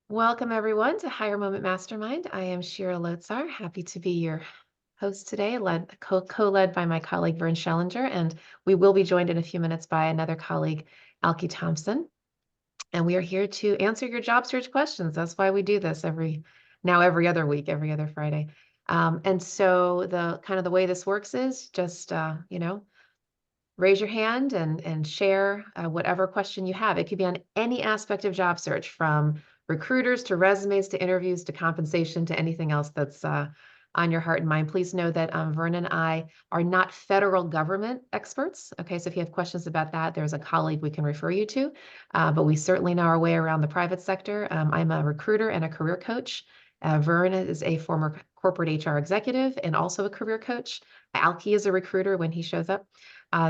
Welcome, everyone, to Higher Moment Mastermind. I am Shira Lotzar, happy to be your host today, co-led by my colleague, Vern Schellinger, and we will be joined in a few minutes by another colleague, Alki Thompson. And we are here to answer your job search questions. That's why we do this every other week, every other Friday. And so the way this works is just, raise your hand and share whatever question you have. It could be on any aspect of job search, from recruiters to resumes to interviews to compensation to anything else that's on your heart and mind. Please know that Vern and I are not federal government experts. Okay, so if you have questions about that, there's a colleague we can refer you to, but we certainly know our way around the private sector. I'm a recruiter and a career coach. Vern is a former corporate HR executive and also a career coach. Alki is a recruiter when he shows up.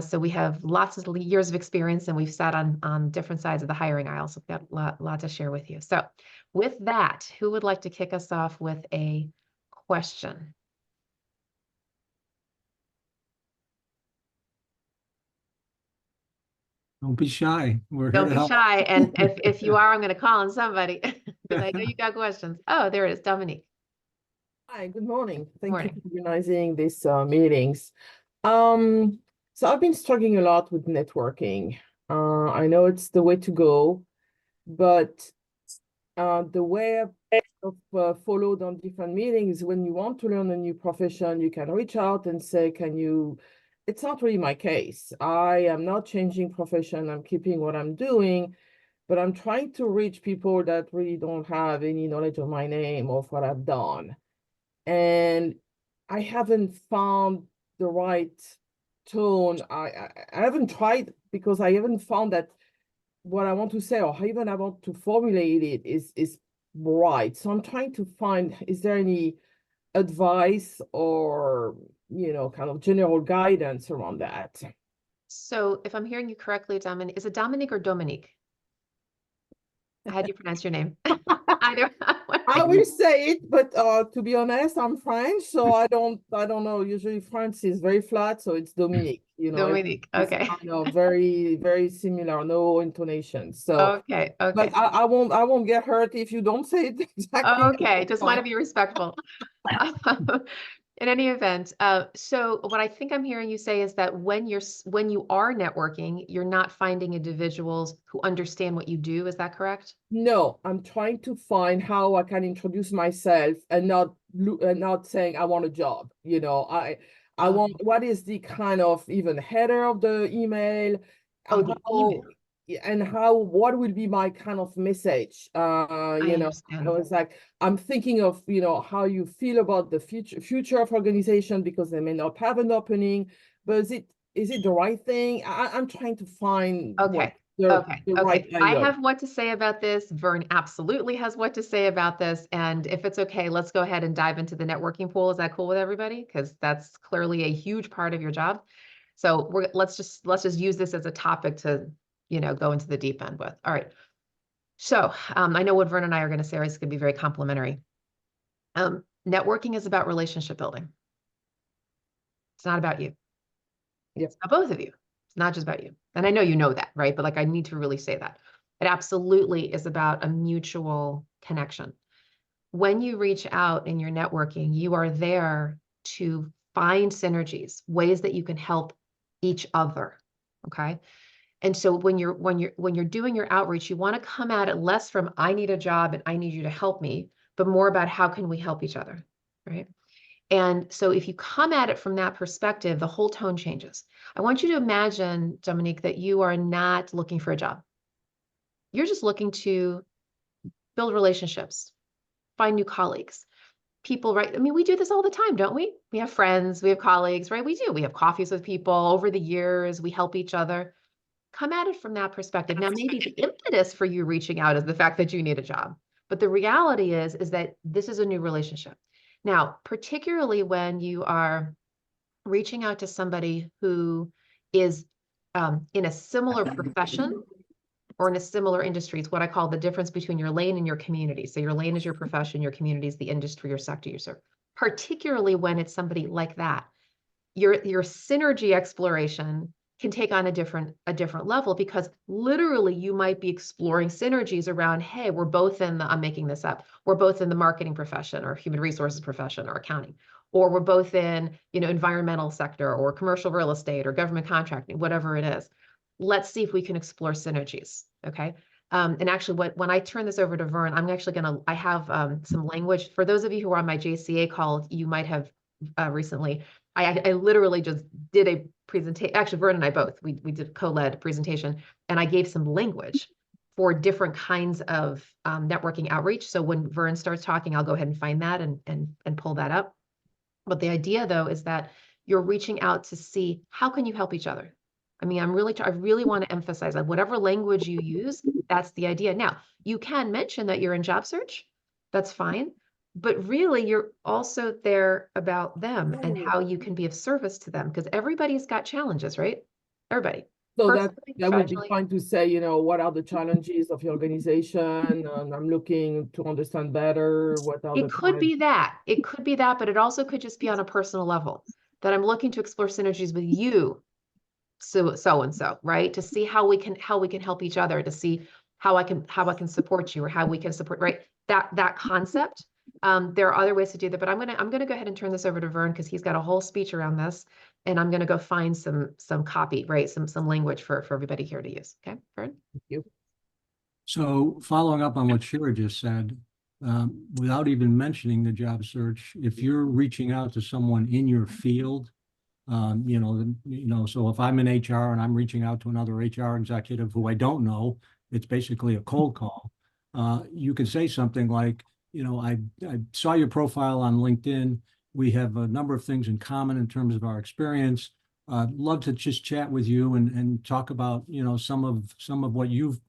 So we have lots of years of experience, and we've sat on different sides of the hiring aisle. So we've got a lot to share with you. So with that, who would like to kick us off with a question? Don't be shy. We're here Don't to be help. shy. And if you are, I'm going to call on somebody because I know you got questions. Oh, there it is, Dominique. Hi, good morning. Good Thank you morning. for organizing these meetings. Um, so I've been struggling a lot with networking. I know it's the way to go, but the way I've followed on different meetings, when you want to learn a new profession, you can reach out and say, can you? It's not really my case. I am not changing profession. I'm keeping what I'm doing, but I'm trying to reach people that really don't have any knowledge of my name or of what I've done. And I haven't found the right tone. I haven't tried because I haven't found that what I want to say or even I want to formulate it is right. So I'm trying to find, is there any advice or kind of general guidance around that? So if I'm hearing you correctly, Dominique, is it Dominique or Dominique? How do you pronounce your name? I don't. I will say it, but to be honest, I'm French, so I don't know. Usually France is very flat, so it's Dominique. Dominique. It's Okay. kind of very, very similar, no intonation. So, Okay. but Okay. I won't get hurt if you don't say it exactly. Okay. That's Just want fine. to be respectful. In any event, so what I think I'm hearing you say is that when you are networking, you're not finding individuals who understand what you do. Is that correct? No, I'm trying to find how I can introduce myself and not saying I want a job. I want, Okay. what is the kind of even header of the email, Oh, the how email. and what will be my kind of message. I I understand. was like, I'm thinking of, how you feel about the future of organization because they may not have an opening, but is it the right thing? I'm trying to find what Okay. the Okay. the right Okay. I angle. have what to say about this. Vern absolutely has what to say about this. And if it's okay, let's go ahead and dive into the networking pool. Is that cool with everybody? Because that's clearly a huge part of your job. So let's just use this as a topic to, go into the deep end with. All right. So I know what Vern and I are going to say is going to be very complimentary. Networking is about relationship building. It's not about you. Yeah. It's about both of you. It's not just about you. And I know you know that, right? But like, I need to really say that. It absolutely is about a mutual connection. When you reach out in your networking, you are there to find synergies, ways that you can help each other. Okay. And so when you're doing your outreach, you want to come at it less from I need a job and I need you to help me, but more about how can we help each other, right? And so if you come at it from that perspective, the whole tone changes. I want you to imagine, Dominique, that you are not looking for a job. You're just looking to build relationships, find new colleagues, people, right? I mean, we do this all the time, don't we? We have friends, we have colleagues, right? We do. We have coffees with people over the years, we help each other. Come at it from that perspective. Now, maybe the impetus for you reaching out is the fact that you need a job. But the reality is that this is a new relationship. Now, particularly when you are reaching out to somebody who is in a similar profession or in a similar industry. It's what I call the difference between your lane and your community. So your lane is your profession, your community is the industry or sector you serve. Particularly when it's somebody like that, your synergy exploration can take on a different level, because literally you might be exploring synergies around, hey, we're both in the, I'm making this up, we're both in the marketing profession or human resources profession or accounting, or we're both in, environmental sector or commercial real estate or government contracting, whatever it is. Let's see if we can explore synergies. Okay. And actually, when I turn this over to Vern, I'm actually I have some language for those of you who are on my JCA call. You might have recently. I literally just did a presentation. Actually, Vern and I both we did co-led presentation, and I gave some language for different kinds of networking outreach. So when Vern starts talking, I'll go ahead and find that and pull that up. But the idea, though, is that you're reaching out to see how can you help each other. I mean, I really want to emphasize that whatever language you use, that's the idea. Now, you can mention that you're in job search. That's fine. But really, you're also there about them and how you can be of service to them, because everybody's got challenges, right? Everybody. So Personally, that would be professionally. fine to say, what are the challenges of your organization? And I'm looking to understand better what are the It could be challenges. that. It could be that, but it also could just be on a personal level, that I'm looking to explore synergies with you, so and so, right? To see how we can help each other, to see how I can support you, or how we can support, right? That concept. There are other ways to do that, but I'm gonna go ahead and turn this over to Vern, because he's got a whole speech around this, and I'm gonna go find some copy, right? Some language for everybody here to use. Okay, Vern? Thank you. So following up on what Shira just said, without even mentioning the job search, if you're reaching out to someone in your field, so if I'm in HR and I'm reaching out to another HR executive who I don't know, it's basically a cold call. You could say something like, I saw your profile on LinkedIn. We have a number of things in common in terms of our experience. I'd love to just chat with you and talk about, some of what you've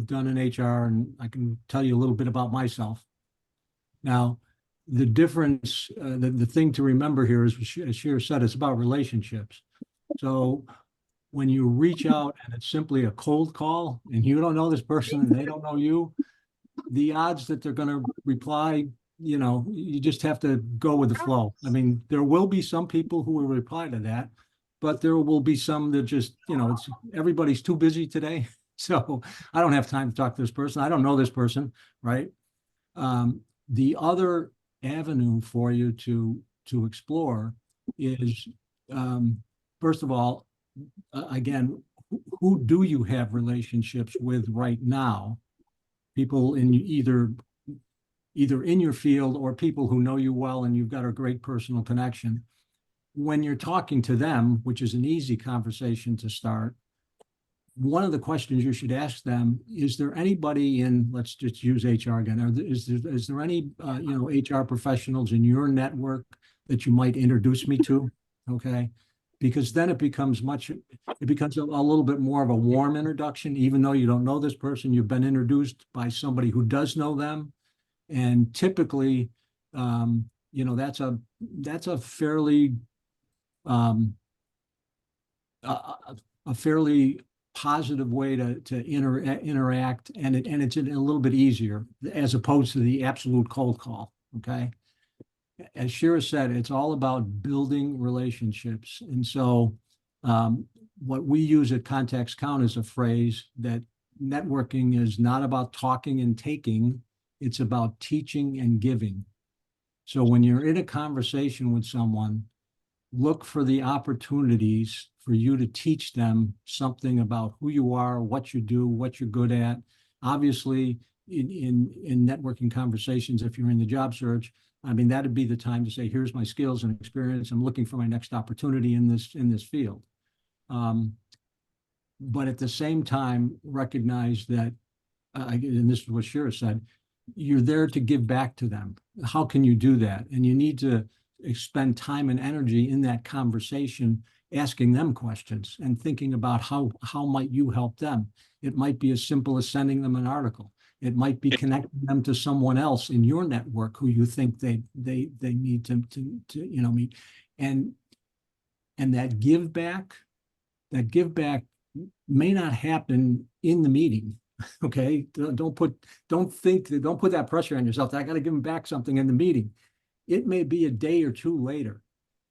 done in HR, and I can tell you a little bit about myself. Now, the difference, the thing to remember here is, as Shira said, it's about relationships. So when you reach out and it's simply a cold call and you don't know this person and they don't know you, the odds that they're going to reply, you just have to go with the flow. I mean, there will be some people who will reply to that, but there will be some that just, everybody's too busy today. So I don't have time to talk to this person. I don't know this person, right? The other avenue for you to explore is, first of all, again, who do you have relationships with right now? People in either in your field, or people who know you well and you've got a great personal connection. When you're talking to them, which is an easy conversation to start, one of the questions you should ask them, is there anybody in, let's just use HR again, is there any HR professionals in your network that you might introduce me to? Okay, because then it becomes a little bit more of a warm introduction. Even though you don't know this person, you've been introduced by somebody who does know them, and typically that's a fairly a fairly positive way to interact, and it's a little bit easier, as opposed to the absolute cold call. Okay, as Shira said, it's all about building relationships. And so what we use at Context Count is a phrase that networking is not about talking and taking, it's about teaching and giving. So when you're in a conversation with someone, look for the opportunities for you to teach them something about who you are, what you do, what you're good at. Obviously, in networking conversations, if you're in the job search, I mean, that'd be the time to say, here's my skills and experience. I'm looking for my next opportunity in this field. But at the same time, recognize that, and this is what Shira said, you're there to give back to them. How can you do that? And you need to spend time and energy in that conversation, asking them questions and thinking about how might you help them. It might be as simple as sending them an article. It might be connecting them to someone else in your network who you think they need to meet. And that give back may not happen in the meeting. Okay, don't put that pressure on yourself. I got to give them back something in the meeting. It may be a day or two later.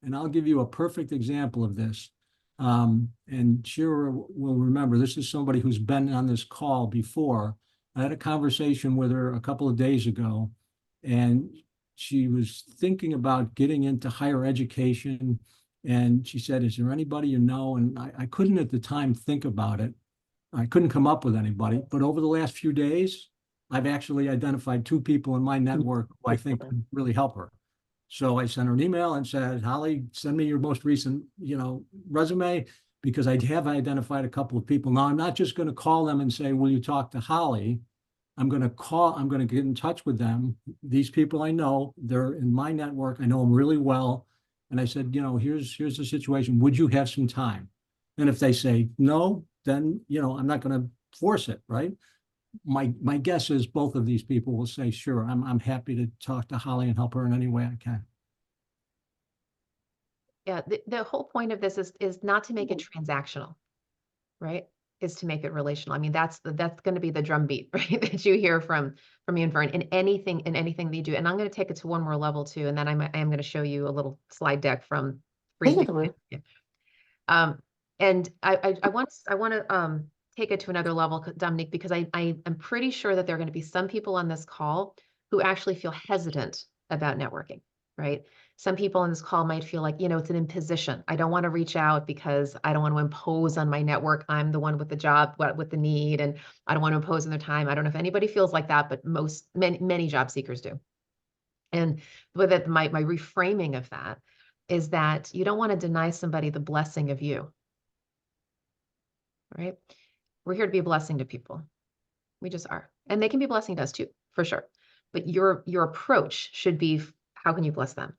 And I'll give you a perfect example of this. And Shira will remember, this is somebody who's been on this call before. I had a conversation with her a couple of days ago, and she was thinking about getting into higher education. And she said, is there anybody you know? And I couldn't at the time think about it. I couldn't come up with anybody. But over the last few days, I've actually identified 2 people in my network who I think could really help her. So I sent her an email and said, Holly, send me your most recent, resume, because I have identified a couple of people. Now, I'm not just going to call them and say, will you talk to Holly? I'm going to get in touch with them. These people I know, they're in my network. I know them really well. And I said, here's the situation. Would you have some time? And if they say no, then, I'm not going to force it, right? My guess is both of these people will say, sure, I'm happy to talk to Holly and help her in any way I can. Yeah, the whole point of this is not to make it transactional, right? Is to make it relational. I mean, that's going to be the drumbeat, right? That you hear from me and Vern in anything that you do. And I'm going to take it to one more level too, and then I am going to show you a little slide deck from Totally. And I want to take it to another level, Dominique, because I am pretty sure that there are going to be some people on this call who actually feel hesitant about networking, right? Some people on this call might feel like, it's an imposition. I don't want to reach out because I don't want to impose on my network. I'm the one with the job, with the need, and I don't want to impose on their time. I don't know if anybody feels like that, but many job seekers do. And with it, my reframing of that is that you don't want to deny somebody the blessing of you, right? We're here to be a blessing to people. We just are. And they can be a blessing to us too, for sure. But your approach should be, how can you bless them?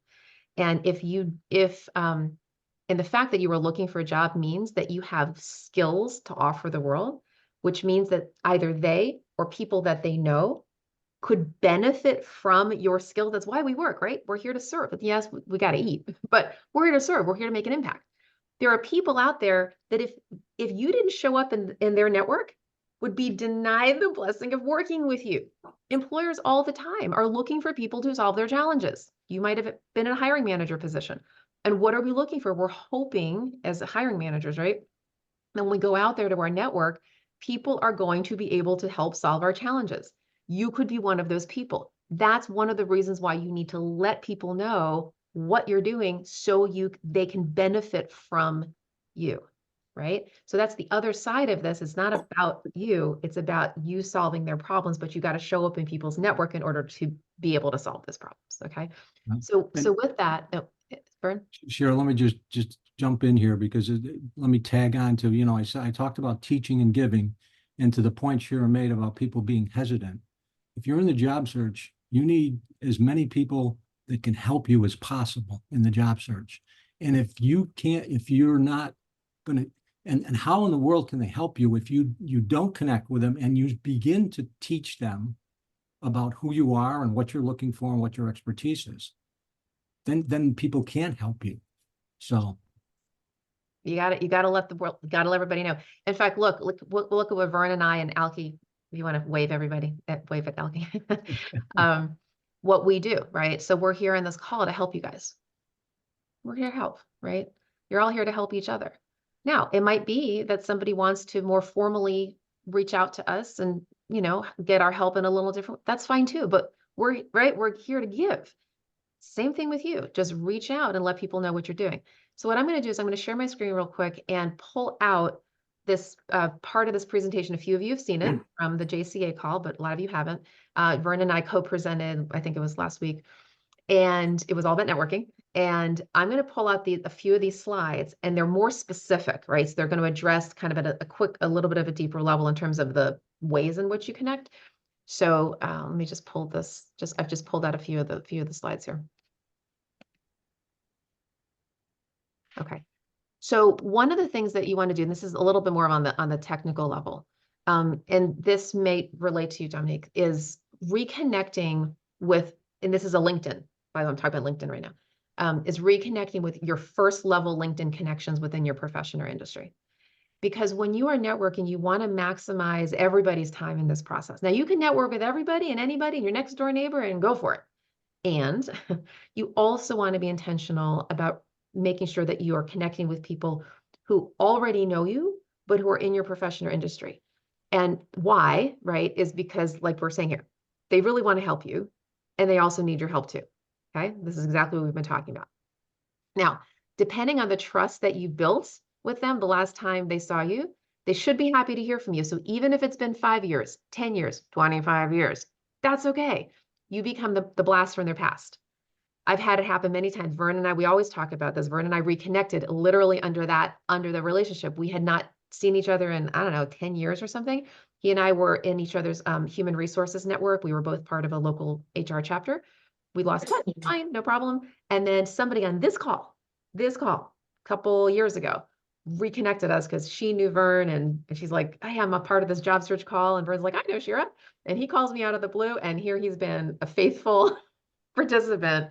And and the fact that you are looking for a job means that you have skills to offer the world, which means that either they or people that they know could benefit from your skill. That's why we work, right? We're here to serve. But yes, we got to eat, but we're here to serve. We're here to make an impact. There are people out there that if you didn't show up in their network, would be denied the blessing of working with you. Employers all the time are looking for people to solve their challenges. You might have been in a hiring manager position. And what are we looking for? We're hoping as hiring managers, right? And when we go out there to our network, people are going to be able to help solve our challenges. You could be one of those people. That's one of the reasons why you need to let people know what you're doing so they can benefit from you, right? So that's the other side of this. It's not about you, it's about you solving their problems, but you got to show up in people's network in order to be able to solve those problems, okay? So with that, Vern? Cheryl, let me just jump in here because let me tag on to, I talked about teaching and giving, and to the point Cheryl made about people being hesitant. If you're in the job search, you need as many people that can help you as possible in the job search. And if you're not going to, and how in the world can they help you if you don't connect with them and you begin to teach them about who you are and what you're looking for and what your expertise is? Then people can't help you. So you gotta let the world, let everybody know. In fact, look at what Vern and I and Alki, if you want to wave everybody, wave at Alki, what we do, right? So we're here in this call to help you guys. We're here to help, right? You're all here to help each other. Now, it might be that somebody wants to more formally reach out to us and, get our help in a little different, that's fine too, but we're here to give. Same thing with you. Just reach out and let people know what you're doing. So what I'm going to do is I'm going to share my screen real quick and pull out this part of this presentation. A few of you have seen it from the JCA call, but a lot of you haven't. Vern and I co-presented, I think it was last week, and it was all about networking. And I'm going to pull out a few of these slides, and they're more specific, right? So they're going to address kind of at a little bit of a deeper level in terms of the ways in which you connect. So let me just pull this. I've just pulled out a few of the slides here. Okay. So one of the things that you want to do, and this is a little bit more on the technical level, and this may relate to you, Dominique, is reconnecting with, and this is a LinkedIn, by the way, I'm talking about LinkedIn right now, is reconnecting with your first level LinkedIn connections within your profession or industry. Because when you are networking, you want to maximize everybody's time in this process. Now, you can network with everybody and anybody and your next door neighbor and go for it. And you also want to be intentional about making sure that you are connecting with people who already know you, but who are in your profession or industry. And why, right, is because, like we're saying here, they really want to help you, and they also need your help too. Okay, this is exactly what we've been talking about. Now, depending on the trust that you built with them the last time they saw you, they should be happy to hear from you. So even if it's been 5 years, 10 years, 25 years, that's okay. You become the blast from their past. I've had it happen many times. Vern and I, we always talk about this. Vern and I reconnected literally under the relationship. We had not seen each other in, I don't know, 10 years or something. He and I were in each other's human resources network. We were both part of a local HR chapter. We lost touch, fine, no problem. And then somebody on this call, a couple years ago, reconnected us because she knew Vern, and she's like, hey, I'm a part of this job search call. And Vern's like, I know Shira. And he calls me out of the blue, and here he's been a faithful participant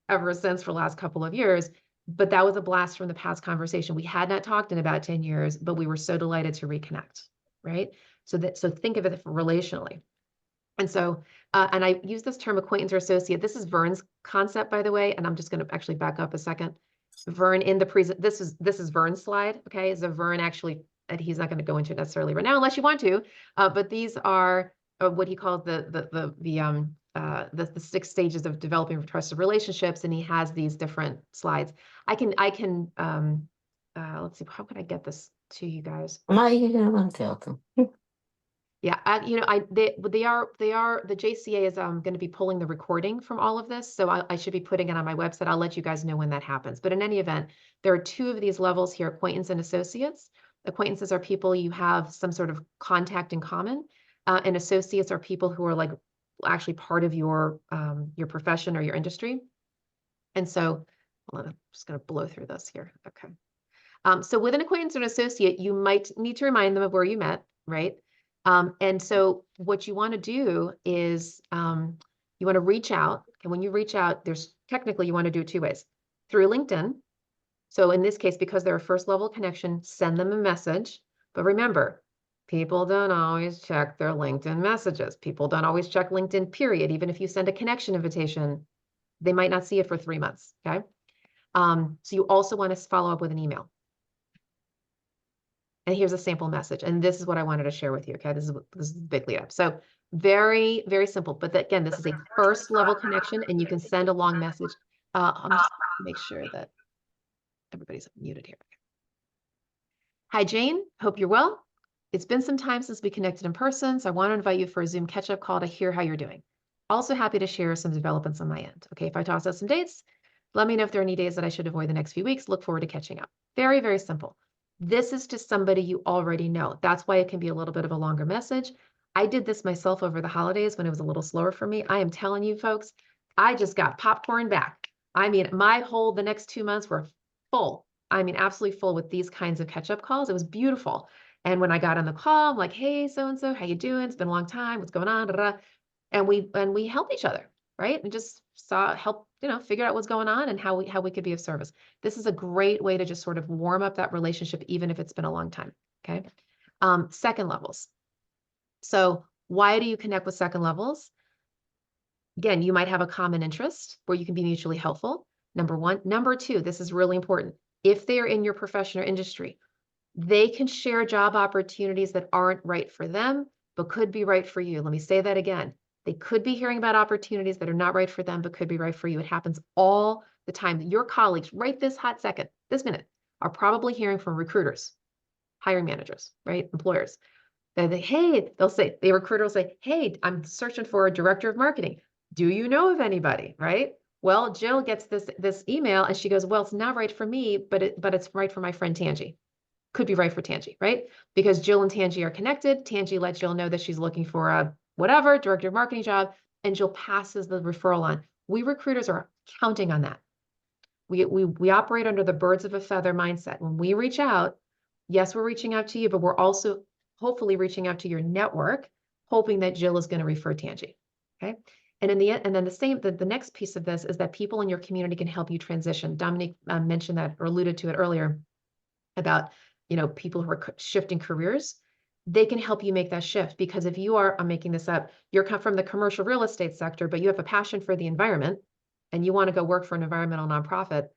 ever since for the last couple of years. But that was a blast from the past conversation. We had not talked in about 10 years, but we were so delighted to reconnect, right? So think of it relationally. And so, and I use this term acquaintance or associate. This is Vern's concept, by the way, and I'm just going to actually back up a second. Vern in the this is Vern's slide, okay? So Vern actually, and he's not going to go into it necessarily right now unless you want to, but these are what he calls the 6 stages of developing trusted relationships, and he has these different slides. I can let's see, how can I get this to you guys? Yeah, you know, they are the JCA is going to be pulling the recording from all of this, so I should be putting it on my website. I'll let you guys know when that happens. But in any event, there are 2 of these levels here: acquaintance and associates. Acquaintances are people you have some sort of contact in common, and associates are people who are like actually part of your profession or your industry. And so, hold on, I'm just going to blow through this here. Okay. So with an acquaintance or an associate, you might need to remind them of where you met, right? And so what you want to do is you want to reach out. And when you reach out, there's technically you want to do it 2 ways. Through LinkedIn. So in this case, because they're a first level connection, send them a message. But remember, people don't always check their LinkedIn messages. People don't always check LinkedIn, period. Even if you send a connection invitation, they might not see it for 3 months, okay? So you also want to follow up with an email. And here's a sample message. And this is what I wanted to share with you. Okay. This is the big lead up. So very, very simple. But again, this is a first level connection, and you can send a long message. I'll just make sure that everybody's muted here. Hi, Jane. Hope you're well. It's been some time since we connected in person, so I want to invite you for a Zoom catch-up call to hear how you're doing. Also happy to share some developments on my end. Okay. If I toss out some dates, let me know if there are any days that I should avoid the next few weeks. Look forward to catching up. Very, very simple. This is just somebody you already know. That's why it can be a little bit of a longer message. I did this myself over the holidays when it was a little slower for me. I am telling you folks, I just got popcorn back. I mean, the next 2 months were full. I mean, absolutely full with these kinds of catch-up calls. It was beautiful. And when I got on the call, I'm like, hey, so-and-so, how you doing? It's been a long time. What's going on? Da, da, da. And we helped each other, right? And just help, figure out what's going on and how we could be of service. This is a great way to just sort of warm up that relationship, even if it's been a long time. Okay. Second levels. So why do you connect with second levels? Again, you might have a common interest where you can be mutually helpful. Number 1. Number 2, this is really important. If they are in your profession or industry, they can share job opportunities that aren't right for them, but could be right for you. Let me say that again. They could be hearing about opportunities that are not right for them, but could be right for you. It happens all the time. Your colleagues, right this hot second, this minute, are probably hearing from recruiters, hiring managers, right? Employers. The recruiter will say, hey, I'm searching for a director of marketing. Do you know of anybody, right? Well, Jill gets this email and she goes, well, it's not right for me, but it's right for my friend Tangi. Could be right for Tangi, right? Because Jill and Tangi are connected. Tangi lets Jill know that she's looking for a whatever director of marketing job, and Jill passes the referral on. We recruiters are counting on that. We operate under the birds of a feather mindset. When we reach out, yes, we're reaching out to you, but we're also hopefully reaching out to your network, hoping that Jill is going to refer Tangi. Okay. And in the end, and then the next piece of this is that people in your community can help you transition. Dominique mentioned that or alluded to it earlier about, people who are shifting careers. They can help you make that shift, because if you are, I'm making this up, you're come from the commercial real estate sector, but you have a passion for the environment and you want to go work for an environmental nonprofit,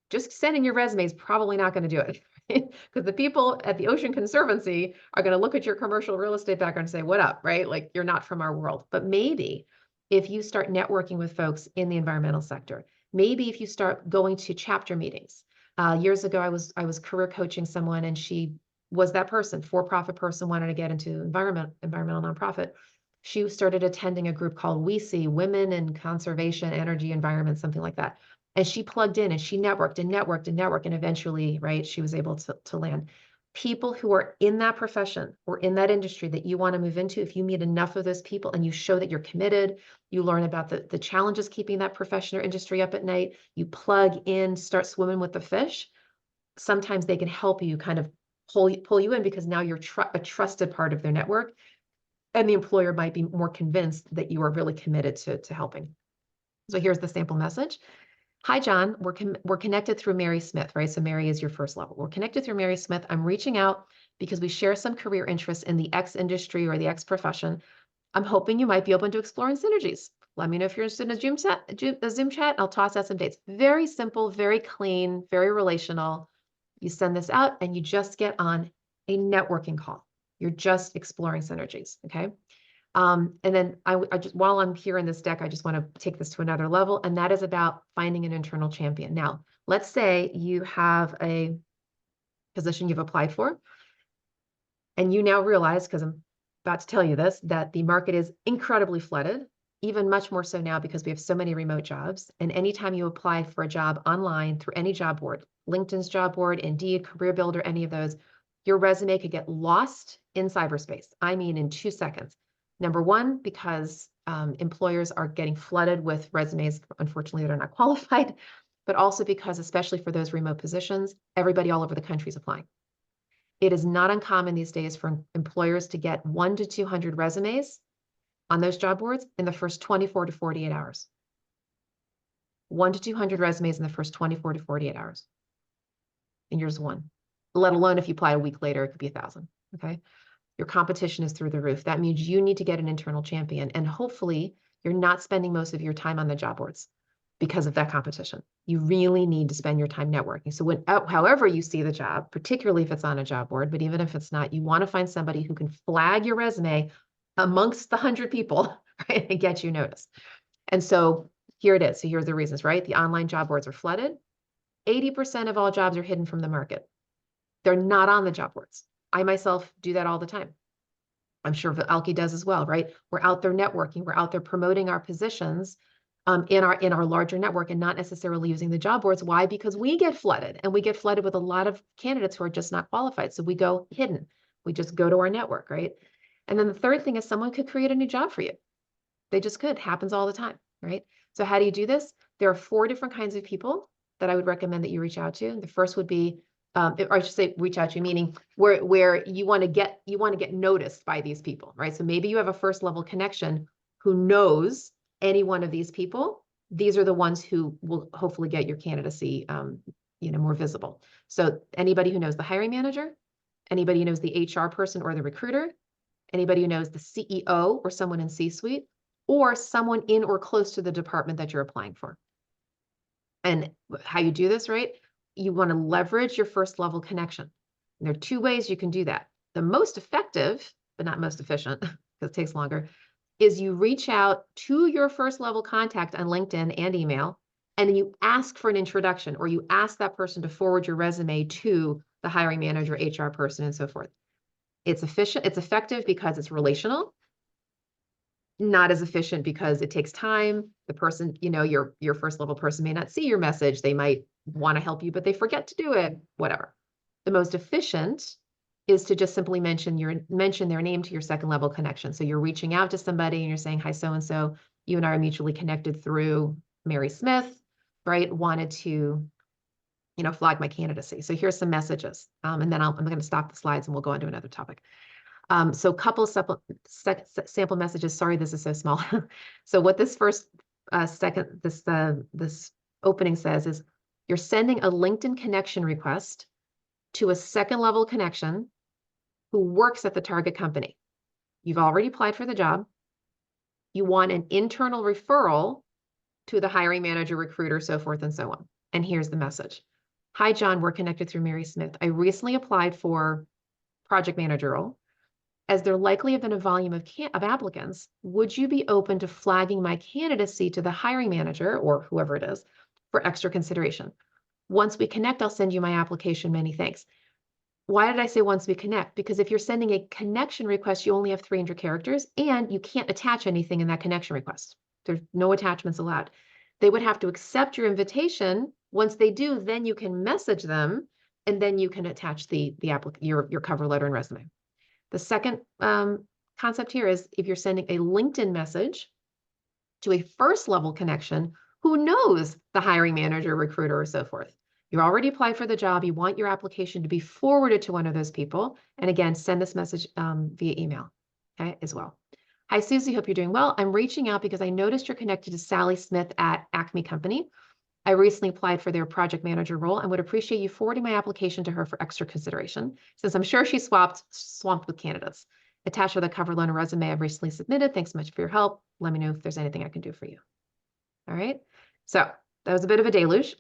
just sending your resume is probably not going to do it. Because the people at the Ocean Conservancy are going to look at your commercial real estate background and say, what up, right? Like you're not from our world. But maybe if you start networking with folks in the environmental sector, maybe if you start going to chapter meetings. Years ago, I was career coaching someone, and she was that person, for-profit person, wanted to get into environmental nonprofit. She started attending a group called We See, Women in Conservation, Energy, Environment, something like that. And she plugged in and she networked and networked and networked. And eventually, right, she was able to land. People who are in that profession or in that industry that you want to move into, if you meet enough of those people and you show that you're committed, you learn about the challenges keeping that profession or industry up at night, you plug in, start swimming with the fish, sometimes they can help you kind of pull you in, because now you're a trusted part of their network, and the employer might be more convinced that you are really committed to helping. So here's the sample message. Hi, John. We're connected through Mary Smith, right? So Mary is your first level. We're connected through Mary Smith. I'm reaching out because we share some career interests in the X industry or the X profession. I'm hoping you might be open to exploring synergies. Let me know if you're interested in a Zoom chat. I'll toss out some dates. Very simple, very clean, very relational. You send this out and you just get on a networking call. You're just exploring synergies, okay? And then I just, while I'm here in this deck, I just want to take this to another level, and that is about finding an internal champion. Now, let's say you have a position you've applied for, and you now realize, because I'm about to tell you this, that the market is incredibly flooded, even much more so now because we have so many remote jobs. And anytime you apply for a job online through any job board, LinkedIn's job board, Indeed, Career Builder, any of those, your resume could get lost in cyberspace. I mean, in 2 seconds. Number one, because employers are getting flooded with resumes, unfortunately, that are not qualified, but also because, especially for those remote positions, everybody all over the country is applying. It is not uncommon these days for employers to get 100 to 200 resumes on those job boards in the first 24 to 48 hours. 100 to 200 resumes in the first 24 to 48 hours. And yours one. Let alone if you apply a week later, it could be 1,000. Okay. Your competition is through the roof. That means you need to get an internal champion. And hopefully you're not spending most of your time on the job boards because of that competition. You really need to spend your time networking. So however you see the job, particularly if it's on a job board, but even if it's not, you want to find somebody who can flag your resume amongst the 100 people, right, and get you noticed. And so here it is. So here are the reasons, right? The online job boards are flooded. 80% of all jobs are hidden from the market. They're not on the job boards. I myself do that all the time. I'm sure Alki does as well, right? We're out there networking. We're out there promoting our positions in our larger network, and not necessarily using the job boards. Why? Because we get flooded, and we get flooded with a lot of candidates who are just not qualified. So we go hidden. We just go to our network, right? And then the third thing is someone could create a new job for you. They just could. Happens all the time, right? So how do you do this? There are 4 different kinds of people that I would recommend that you reach out to. The first would be, or I should say reach out to, meaning where you want to get noticed by these people, right? So maybe you have a first level connection who knows any one of these people. These are the ones who will hopefully get your candidacy more visible. So anybody who knows the hiring manager, anybody who knows the HR person or the recruiter, anybody who knows the CEO or someone in C-suite, or someone in or close to the department that you're applying for. And how you do this, right? You want to leverage your first level connection. And there are 2 ways you can do that. The most effective, but not most efficient, because it takes longer, is you reach out to your first level contact on LinkedIn and email, and then you ask for an introduction, or you ask that person to forward your resume to the hiring manager, HR person, and so forth. It's efficient, it's effective because it's relational. Not as efficient because it takes time. The person, your first level person may not see your message. They might want to help you, but they forget to do it, whatever. The most efficient is to just simply mention their name to your second level connection. So you're reaching out to somebody and you're saying, hi, so-and-so, you and I are mutually connected through Mary Smith, right? Wanted to, flag my candidacy. So here's some messages. And then I'm going to stop the slides and we'll go on to another topic. So couple sample messages. Sorry, this is so small. So what this first this opening says is you're sending a LinkedIn connection request to a second level connection who works at the target company. You've already applied for the job. You want an internal referral to the hiring manager, recruiter, so forth and so on. And here's the message. Hi, John, we're connected through Mary Smith. I recently applied for project manager role. As there likely have been a volume of applicants, would you be open to flagging my candidacy to the hiring manager or whoever it is for extra consideration? Once we connect, I'll send you my application. Many thanks. Why did I say once we connect? Because if you're sending a connection request, you only have 300 characters and you can't attach anything in that connection request. There's no attachments allowed. They would have to accept your invitation. Once they do, then you can message them and then you can attach your cover letter and resume. The second concept here is if you're sending a LinkedIn message to a first level connection, who knows the hiring manager, recruiter, or so forth. You already applied for the job. You want your application to be forwarded to one of those people. And again, send this message via email, okay, as well. Hi, Susie. Hope you're doing well. I'm reaching out because I noticed you're connected to Sally Smith at Acme Company. I recently applied for their project manager role and would appreciate you forwarding my application to her for extra consideration, since I'm sure she's swamped with candidates. Attached with a cover letter and resume I've recently submitted. Thanks so much for your help. Let me know if there's anything I can do for you. All right. So that was a bit of a deluge.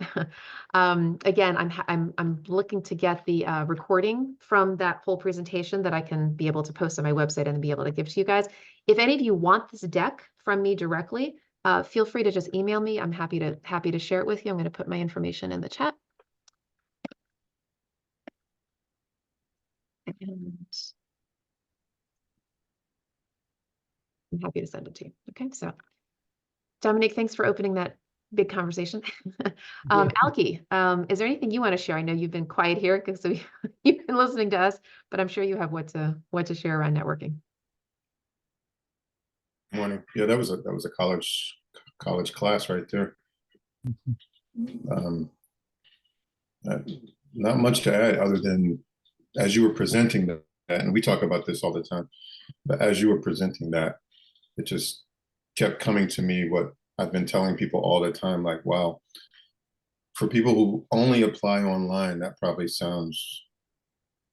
Again, I'm looking to get the recording from that whole presentation that I can be able to post on my website and be able to give to you guys. If any of you want this deck from me directly, feel free to just email me. I'm happy to share it with you. I'm going to put my information in the chat. And I'm happy to send it to you. Okay, so Dominique, thanks for opening that big conversation. Alki, is there anything you want to share? I know you've been quiet here because you've been listening to us, but I'm sure you have what to share around networking. Morning. Yeah, that was a college class right there. Not much to add other than as you were presenting that, and we talk about this all the time, but as you were presenting that, it just kept coming to me what I've been telling people all the time, like, wow, for people who only apply online, that probably sounds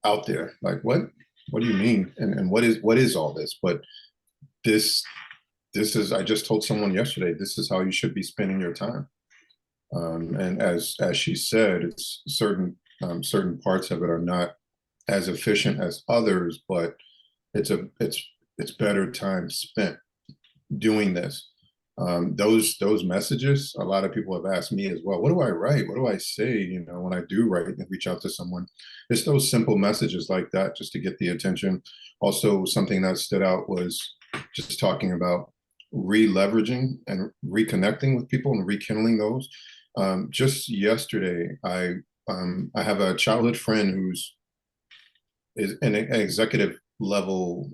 out there. Like, what do you mean? And what is all this? But this is, I just told someone yesterday, this is how you should be spending your time. And as she said, it's certain parts of it are not as efficient as others, but it's better time spent doing this. Those messages, a lot of people have asked me as well, what do I write? What do I say? You know, when I do write and reach out to someone, it's those simple messages like that just to get the attention. Also, something that stood out was just talking about re-leveraging and reconnecting with people and rekindling those. Just yesterday, I have a childhood friend is an executive level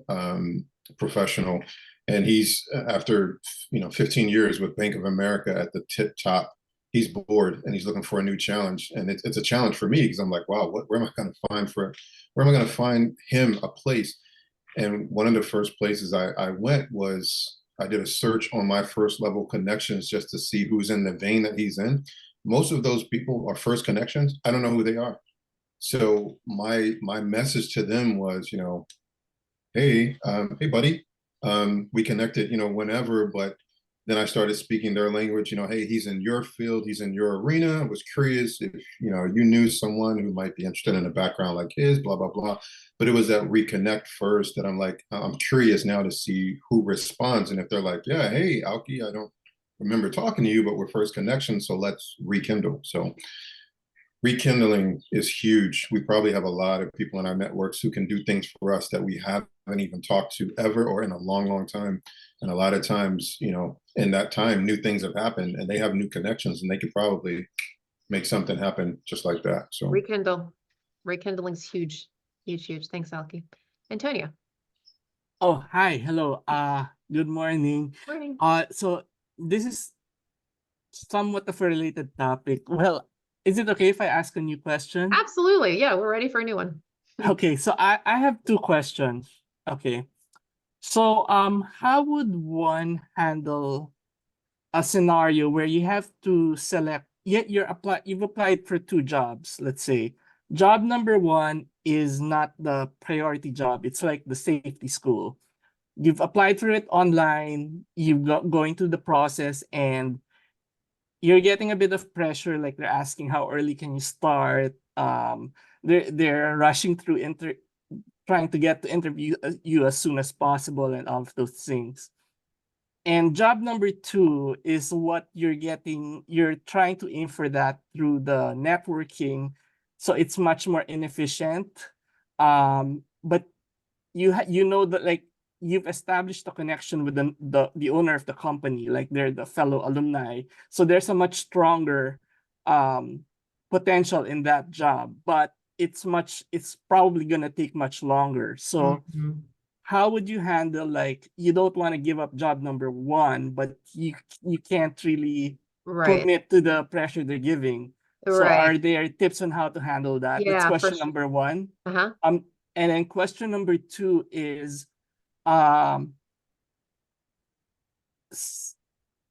professional, and he's after 15 years with Bank of America at the tip top. He's bored and he's looking for a new challenge, and it's a challenge for me because I'm like, wow, where am I going to find him a place? And one of the first places I went was I did a search on my first level connections just to see who's in the vein that he's in. Most of those people are first connections. I don't know who they are. So my message to them was, hey, hey, buddy, we connected, whenever, but then I started speaking their language, hey, he's in your field, he's in your arena. I was curious if, you knew someone who might be interested in a background like his, blah, blah, blah. But it was that reconnect first that I'm like, I'm curious now to see who responds. And if they're like, yeah, hey, Alki, I don't remember talking to you, but we're first connection, so let's rekindle. So rekindling is huge. We probably have a lot of people in our networks who can do things for us that we haven't even talked to ever or in a long, long time. And a lot of times, in that time, new things have happened and they have new connections and they could probably make something happen just like that. So rekindling's huge, huge, huge. Thanks, Alki. Antonio. Oh, hi. Hello. Good morning. Morning. So this is somewhat of a related topic. Well, is it okay if I ask a new question? Absolutely. Yeah, we're ready for a new one. Okay, so I have two questions. Okay. So how would one handle a scenario where you have to select, yet you've applied for two jobs, let's say. Job number one is not the priority job. It's like the safety school. You've applied for it online, going through the process, and you're getting a bit of pressure, like they're asking how early can you start. They're rushing through trying to get to interview you as soon as possible and all of those things. And job number 2 is what you're trying to aim for that through the networking. So it's much more inefficient. But you know that, like, you've established a connection with the owner of the company, like they're the fellow alumni. So there's a much stronger potential in that job, but it's probably gonna take much longer. So Mhm. how would you handle, like, you don't want to give up job number 1, but you can't really Right, commit to the pressure they're giving. So right. are there tips on how to handle that? That's Yeah, for question sure. number 1. Uh-huh. And then question number 2 is, um,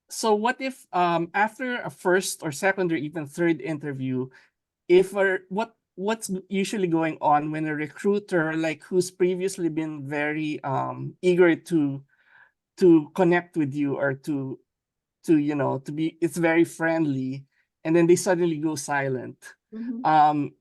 so what if after a first or second or even third interview, if what's usually going on when a recruiter, like, who's previously been very eager to connect with you, or to to be, it's very friendly, and then they suddenly go silent. Mhm.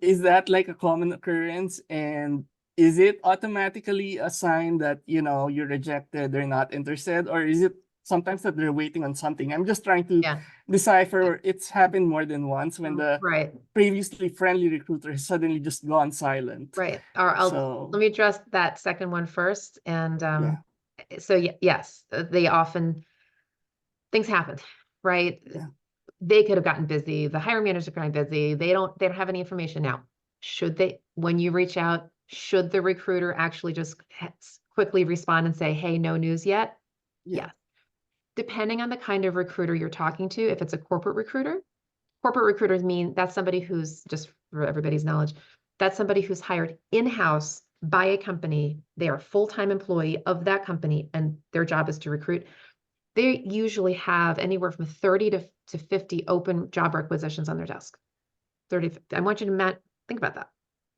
Is that like a common occurrence, and is it automatically a sign that you're rejected, they're not interested, or is it sometimes that they're waiting on something? I'm just trying to Yeah, decipher. It's happened more than once when the right, previously friendly recruiter has suddenly just gone silent. right. Or So let me address that second one first. And yeah, so yes, they often, things happen, right? yeah, They could have gotten busy. The hiring manager got busy. They don't have any information now. Should they, when you reach out, should the recruiter actually just quickly respond and say, hey, no news yet? yeah, Yes. Depending on the kind of recruiter you're talking to, if it's a corporate recruiters mean that's somebody who's, just for everybody's knowledge, that's somebody who's hired in-house by a company. They are a full-time employee of that company, and their job is to recruit. They usually have anywhere from 30 to 50 open job requisitions on their desk. 30, I want you to think about that.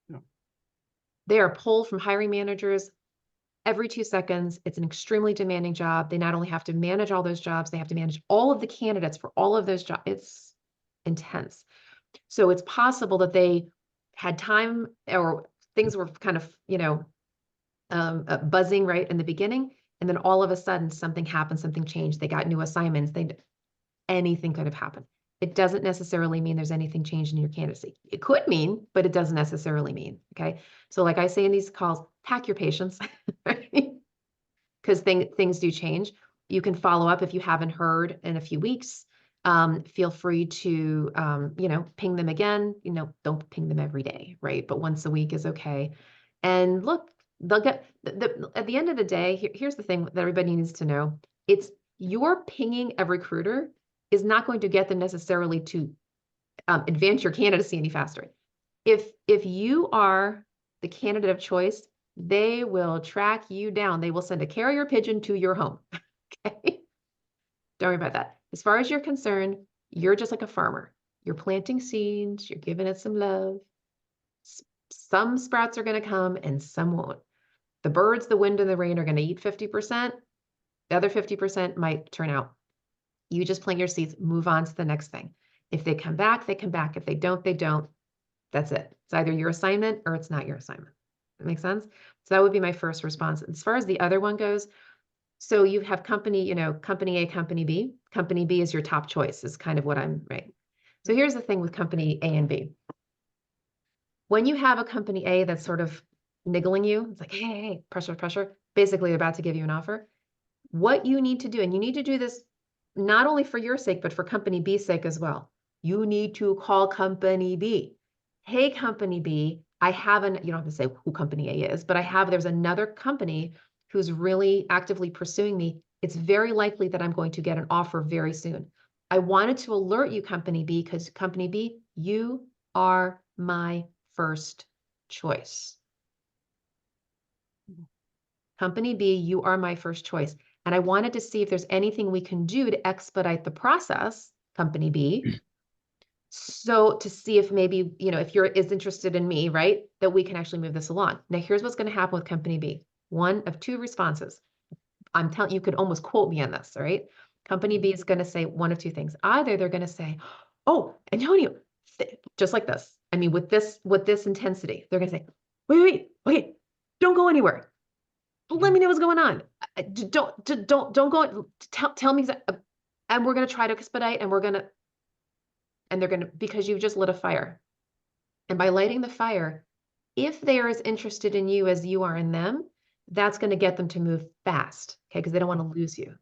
yeah. They are pulled from hiring managers every 2 seconds. It's an extremely demanding job. They not only have to manage all those jobs, they have to manage all of the candidates for all of those jobs. It's intense. So it's possible that they had time, or things were kind of, buzzing right in the beginning. And then all of a sudden something happened, something changed. They got new assignments. Anything could have happened. It doesn't necessarily mean there's anything changed in your candidacy. It could mean, but it doesn't necessarily mean. Okay. So like I say in these calls, pack your patience, right? Because things do change. You can follow up if you haven't heard in a few weeks. Feel free to, ping them again. Don't ping them every day, right? But once a week is okay. And look, they'll get at the end of the day. Here's the thing that everybody needs to know: it's your pinging a recruiter is not going to get them necessarily to advance your candidacy any faster. If you are the candidate of choice, they will track you down. They will send a carrier pigeon to your home. Okay. Don't worry about that. As far as you're concerned, you're just like a farmer. You're planting seeds, you're giving it some love. Some sprouts are going to come and some won't. The birds, the wind, and the rain are going to eat 50%. The other 50% might turn out. You just plant your seeds, move on to the next thing. If they come back, they come back. If they don't, they don't. That's it. It's either your assignment or it's not your assignment. That makes sense? So that would be my first response. As far as the other one goes, so you have company, company A, company B. Company B is your top choice, is kind of what I'm, right? So here's the thing with company A and B. When you have a company A that's sort of niggling you, it's like, hey, pressure, pressure, basically about to give you an offer. What you need to do, and you need to do this not only for your sake, but for company B's sake as well. You need to call company B. Hey, company B, you don't have to say who company A is, but there's another company who's really actively pursuing me. It's very likely that I'm going to get an offer very soon. I wanted to alert you, company B, because company B, you are my first choice. Company B, you are my first choice. And I wanted to see if there's anything we can do to expedite the process, company B. So to see if maybe, if you're as interested in me, right, that we can actually move this along. Now, here's what's going to happen with company B. One of two responses. I'm telling you, could almost quote me on this, all right? Company B is going to say one of two things. Either they're going to say, oh, Antonio, just like this. I mean, with this intensity, they're going to say, wait, don't go anywhere. Let me know what's going on. Don't go. Tell me, and we're going to try to expedite, and they're going to, because you've just lit a fire. And by lighting the fire, if they are as interested in you as you are in them, that's going to get them to move fast, okay? Because they don't want to lose you.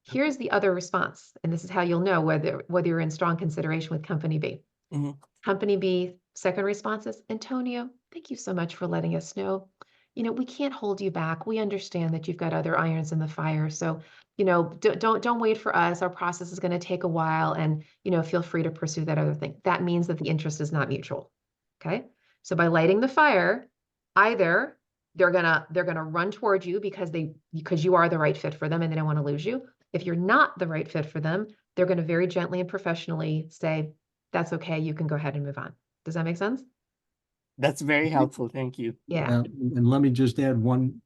Here's the other response, and this is how you'll know whether you're in strong consideration with Company B. Mhm. Company B, second response is, Antonio, thank you so much for letting us know. We can't hold you back. We understand that you've got other irons in the fire. So, don't wait for us. Our process is going to take a while, and, feel free to pursue that other thing. That means that the interest is not mutual. Okay. So by lighting the fire, either they're gonna run towards you because you are the right fit for them and they don't want to lose you. If you're not the right fit for them, they're going to very gently and professionally say, that's okay, you can go ahead and move on. Does that make sense? That's very helpful. Thank you. Yeah. And let me just add one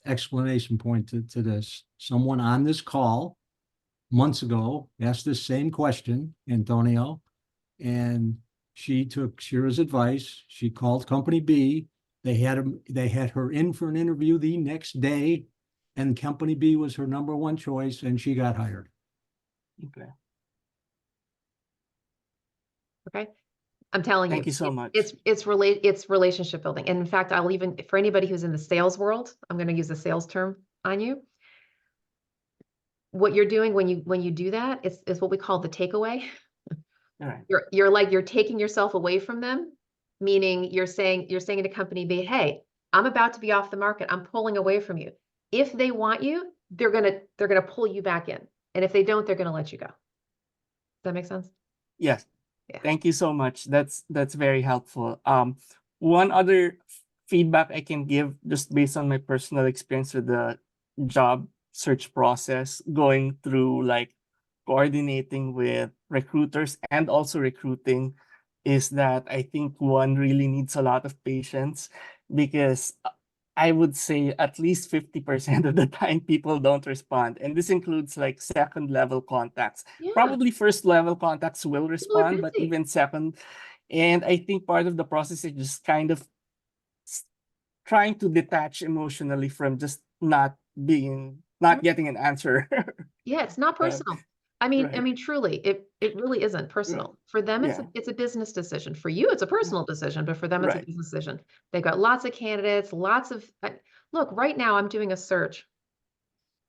explanation point to this. Someone on this call months ago asked this same question, Antonio, and she took Shira's advice. She called Company B. They had her in for an interview the next day, and Company B was her number one choice, and she got hired. Okay. Okay. I'm telling you. Thank you so much. It's relationship building. And in fact, I'll even, for anybody who's in the sales world, I'm going to use the sales term on you. What you're doing when you do that is what we call the takeaway. All right. You're taking yourself away from them, meaning you're saying to Company B, hey, I'm about to be off the market. I'm pulling away from you. If they want you, they're gonna pull you back in. And if they don't, they're gonna let you go. Does that make sense? Yes. Yeah. Thank you so much. That's very helpful. One other feedback I can give, just based on my personal experience with the job search process, going through like coordinating with recruiters and also recruiting, is that I think one really needs a lot of patience, because I would say at least 50% of the time people don't respond. And this includes like second level contacts. Yeah. Probably first level contacts will People are respond, but busy. even second. And I think part of the process is just kind of trying to detach emotionally from just not getting an answer. Yeah, it's not personal. I mean, right. truly, it really isn't personal. For them, Yeah. it's a business decision. For you, it's a personal decision, but for them, it's a Right. business decision. They've got lots of candidates, lots of look, right now I'm doing a search,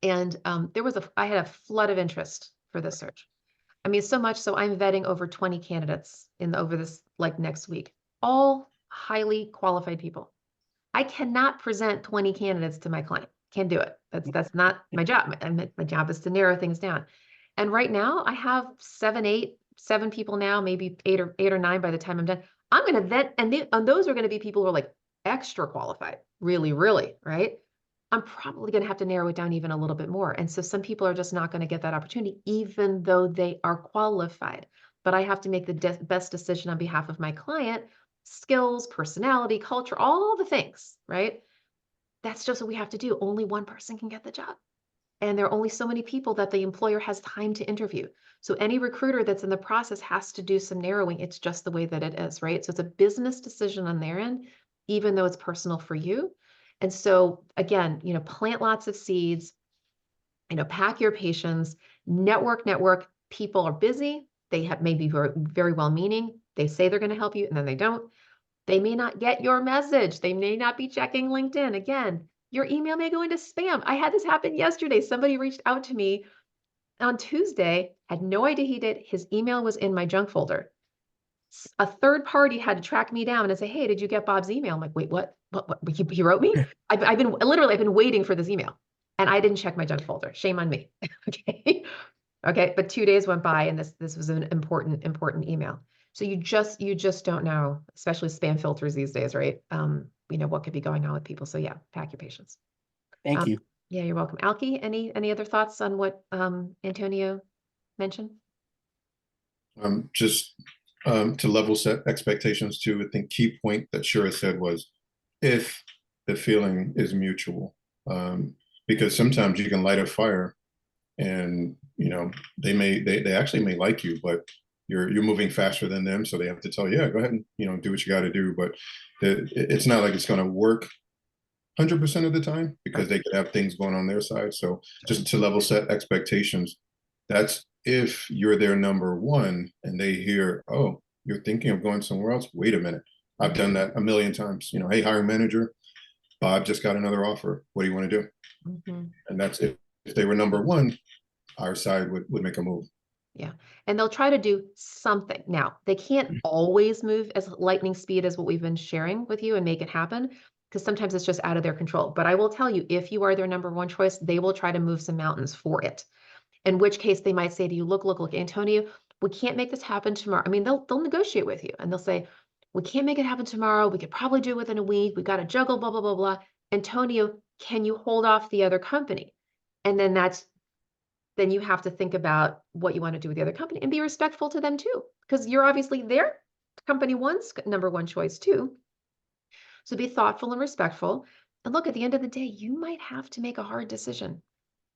and I had a flood of interest for this search. I mean, so much so I'm vetting over 20 candidates over this like next week, all highly qualified people. I cannot present 20 candidates to my client. Can't do it. That's not my job. My job is to narrow things down. And right now I have seven people now, maybe eight or nine by the time I'm done. I'm going to vet, and those are going to be people who are like extra qualified, really, really, right? I'm probably going to have to narrow it down even a little bit more. And so some people are just not going to get that opportunity, even though they are qualified. But I have to make the best decision on behalf of my client. Skills, personality, culture, all the things, right? That's just what we have to do. Only one person can get the job. And there are only so many people that the employer has time to interview. So any recruiter that's in the process has to do some narrowing. It's just the way that it is, right? So it's a business decision on their end, even though it's personal for you. And so again, plant lots of seeds, pack your patience, network. People are busy. They have maybe very, very well-meaning. They say they're going to help you and then they don't. They may not get your message. They may not be checking LinkedIn. Again, your email may go into spam. I had this happen yesterday. Somebody reached out to me on Tuesday, had no idea he did. His email was in my junk folder. A third party had to track me down and say, hey, did you get Bob's email? I'm like, wait, what? He wrote me? I've been waiting for this email and I didn't check my junk folder. Shame on me. Okay. Okay. But 2 days went by and this was an important email. So you just don't know, especially spam filters these days, right? What could be going on with people. So yeah, pack your patience. Thank you. Yeah, you're welcome. Alki, any other thoughts on what Antonio mentioned? Just to level set expectations too, I think key point that Shira said was if the feeling is mutual, because sometimes you can light a fire and they actually may like you, but you're moving faster than them, so they have to tell you, yeah, go ahead and do what you got to do. But it's not like it's going to work 100% of the time, because they could have things going on their side. So just to level set expectations, that's if you're their number one and they hear, oh, you're thinking of going somewhere else. Wait a minute. I've done that a million times. Hey, hiring manager, Bob just got another offer. What do you want to do? Mhm. And that's if they were number one, our side would make a move. Yeah. And they'll try to do something. Now, they can't always move as lightning speed as what we've been sharing with you and make it happen, because sometimes it's just out of their control. But I will tell you, if you are their number one choice, they will try to move some mountains for it. In which case they might say to you, look, Antonio, we can't make this happen tomorrow. I mean, they'll negotiate with you and they'll say, we can't make it happen tomorrow. We could probably do it within a week. We got to juggle, blah, blah, blah, blah. Antonio, can you hold off the other company? And then you have to think about what you want to do with the other company and be respectful to them too, because you're obviously their company one's number one choice too. So be thoughtful and respectful. And look, at the end of the day, you might have to make a hard decision.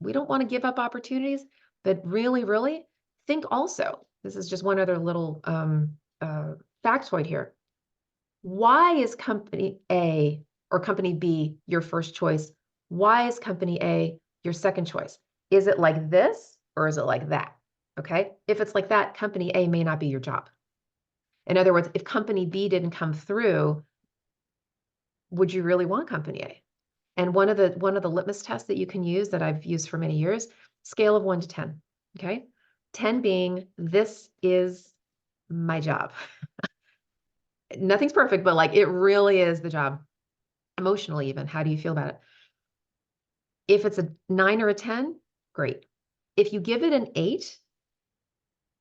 We don't want to give up opportunities, but really, really think also, this is just one other little factoid here. Why is company A or company B your first choice? Why is company A your second choice? Is it like this or is it like that? Okay. If it's like that, company A may not be your job. In other words, if company B didn't come through, would you really want company A? And one of the litmus tests that you can use that I've used for many years, scale of 1 to 10. Okay. 10 being, this is my job. Nothing's perfect, but like it really is the job. Emotionally, even, how do you feel about it? If it's a 9 or a 10, great. If you give it an 8,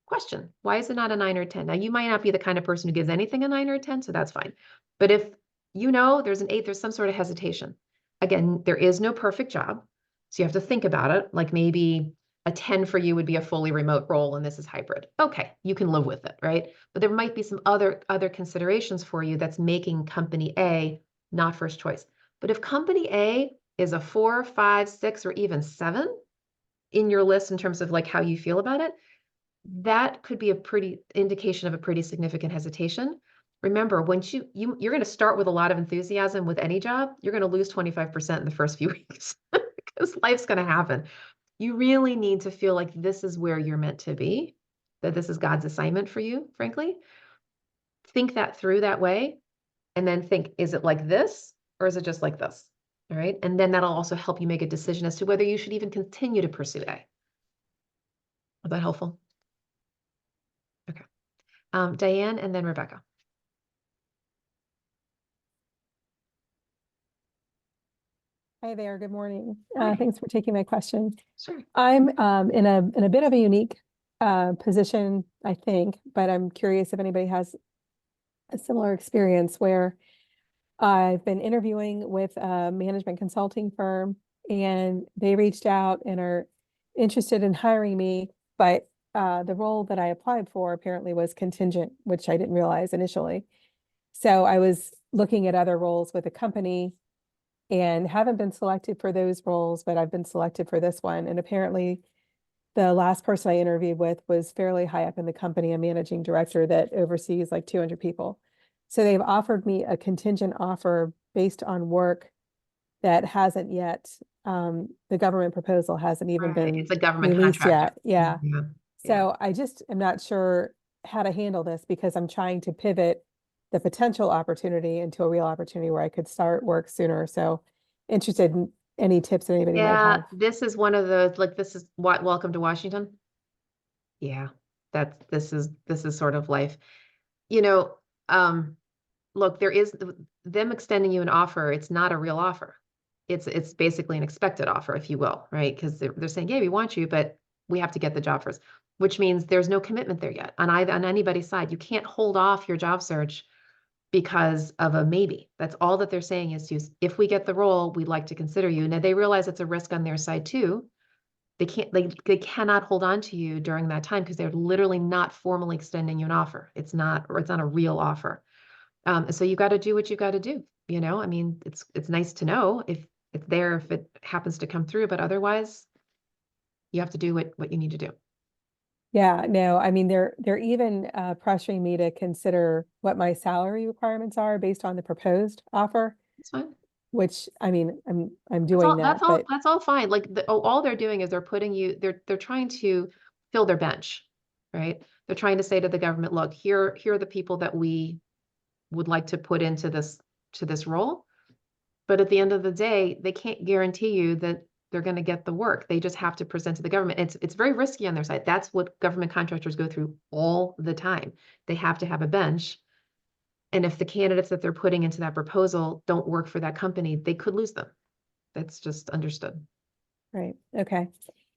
question, why is it not a 9 or a 10? Now, you might not be the kind of person who gives anything a 9 or a 10, so that's fine. But if there's an 8, there's some sort of hesitation. Again, there is no perfect job. So you have to think about it. Like maybe a 10 for you would be a fully remote role and this is hybrid. Okay, you can live with it, right? But there might be some other considerations for you that's making company A not first choice. But if company A is a 4, 5, 6, or even 7 in your list in terms of like how you feel about it, that could be a pretty indication of a pretty significant hesitation. Remember, once you're going to start with a lot of enthusiasm with any job, you're going to lose 25% in the first few weeks because life's going to happen. You really need to feel like this is where you're meant to be, that this is God's assignment for you, frankly. Think that through that way, and then think, is it like this or is it just like this? All right. And then that'll also help you make a decision as to whether you should even continue to pursue A. Is that helpful? Okay. Diane and then Rebecca. Hi there, good morning. Hi. Thanks for taking my question. Sure. I'm in a bit of a unique position, I think, but I'm curious if anybody has a similar experience where I've been interviewing with a management consulting firm and they reached out and are interested in hiring me, but the role that I applied for apparently was contingent, which I didn't realize initially. So I was looking at other roles with the company and haven't been selected for those roles, but I've been selected for this one. And apparently the last person I interviewed with was fairly high up in the company, a managing director that oversees like 200 people. So they've offered me a contingent offer based on work that hasn't yet, the government proposal hasn't even Right. been It's a government released contractor. yet. Yeah. Yeah. So I just am not sure how to handle this because I'm trying to pivot the potential opportunity into a real opportunity where I could start work sooner. So interested in any tips that anybody might Yeah, have. this is one of those, like, this is what, welcome to Washington. Yeah, this is sort of life. Look, there is them extending you an offer. It's not a real offer. It's basically an expected offer, if you will, right? Because they're saying, yeah, we want you, but we have to get the job first, which means there's no commitment there yet on anybody's side. You can't hold off your job search because of a maybe. That's all that they're saying is, if we get the role, we'd like to consider you. Now they realize it's a risk on their side too. They cannot hold on to you during that time because they're literally not formally extending you an offer. It's not a real offer. So you got to do what you got to do. I mean, it's nice to know if it's there, if it happens to come through, but otherwise, You have to do what you need to do. Yeah, no, I mean, they're even pressuring me to consider what my salary requirements are based on the proposed offer, It's fine. which, I mean, I'm That's doing all, that, but that's all fine. Like all they're doing is they're putting you, they're trying to fill their bench, right? They're trying to say to the government, look, here are the people that we would like to put into this role. But at the end of the day, they can't guarantee you that they're going to get the work. They just have to present to the government. It's very risky on their side. That's what government contractors go through all the time. They have to have a bench. And if the candidates that they're putting into that proposal don't work for that company, they could lose them. That's just understood. right, okay.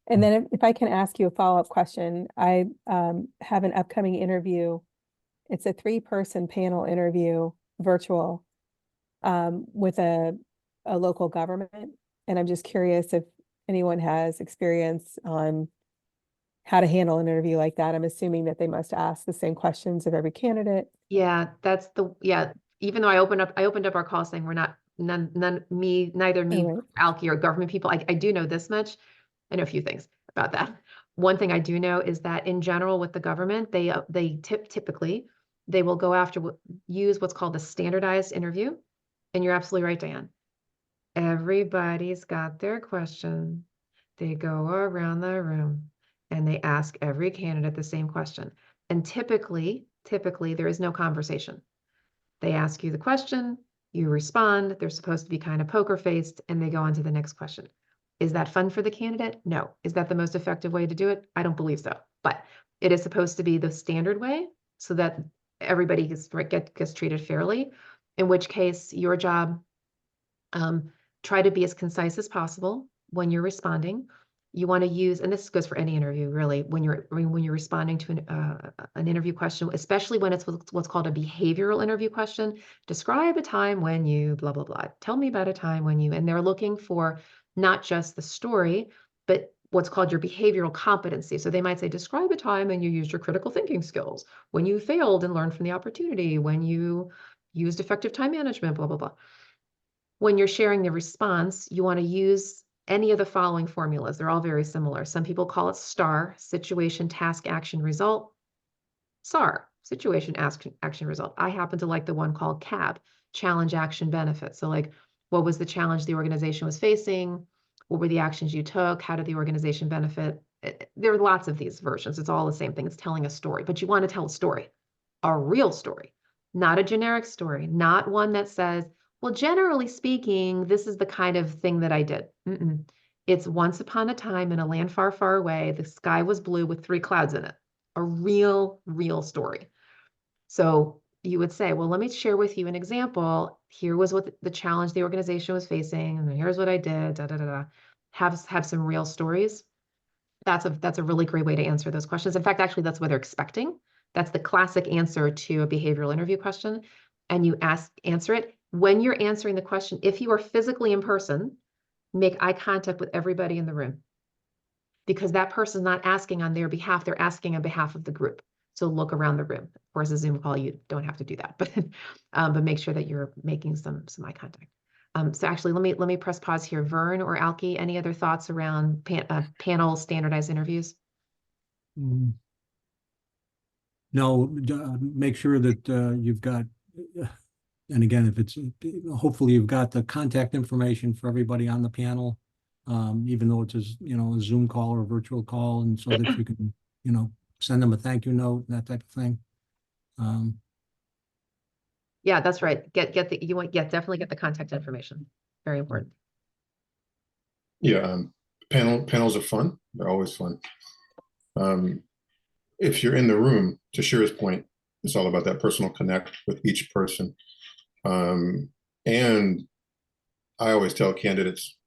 And then if I can ask you a follow-up question, I have an upcoming interview. It's a 3-person panel interview, virtual, with a local government. And I'm just curious if anyone has experience on how to handle an interview like that. I'm assuming that they must ask the same questions of every candidate. Yeah, even though I opened up our call saying we're not, neither me, Anyway. Alki, or government people, I do know this much. I know a few things about that. One thing I do know is that in general with the government, they typically, they will go after use what's called the standardized interview. And you're absolutely right, Diane. Everybody's got their question. They go around the room and they ask every candidate the same question. And typically there is no conversation. They ask you the question, you respond, they're supposed to be kind of poker faced, and they go on to the next question. Is that fun for the candidate? No. Is that the most effective way to do it? I don't believe so. But it is supposed to be the standard way so that everybody gets treated fairly, in which case your job, try to be as concise as possible when you're responding. You want to use, and this goes for any interview really, when you're responding to an interview question, especially when it's what's called a behavioral interview question. Describe a time when you blah, blah, blah. Tell me about a time when you, and they're looking for not just the story, but what's called your behavioral competency. So they might say, describe a time when you used your critical thinking skills, when you failed and learned from the opportunity, when you used effective time management, blah, blah, blah. When you're sharing the response, you want to use any of the following formulas. They're all very similar. Some people call it STAR, situation, task, action, result. SAR, situation, action, result. I happen to like the one called CAB, challenge, action, benefit. So like, what was the challenge the organization was facing? What were the actions you took? How did the organization benefit? There are lots of these versions. It's all the same thing. It's telling a story, but you want to tell a story, a real story, not a generic story, not one that says, well, generally speaking, this is the kind of thing that I did. It's once upon a time in a land far, far away, the sky was blue with 3 clouds in it. A real story. So you would say, well, let me share with you an example. Here was what the challenge the organization was facing, and here's what I did, da, da, da, da. Have some real stories. That's a really great way to answer those questions. In fact, actually, that's what they're expecting. That's the classic answer to a behavioral interview question. And you answer it. When you're answering the question, if you are physically in person, make eye contact with everybody in the room. Because that person's not asking on their behalf, they're asking on behalf of the group. So look around the room. Of course, a Zoom call, you don't have to do that, but make sure that you're making some eye contact. So actually, let me press pause here. Vern or Alki, any other thoughts around panel standardized interviews? No, make sure that you've got, and again, if it's, hopefully you've got the contact information for everybody on the panel, even though it's a Zoom call or a virtual call, and so that you can, send them a thank you note and that type of thing. Yeah, that's right. Definitely get the contact information. Very important. Yeah, panels are fun. They're always fun. If you're in the room, to Shira's point, it's all about that personal connect with each person. And I always tell candidates,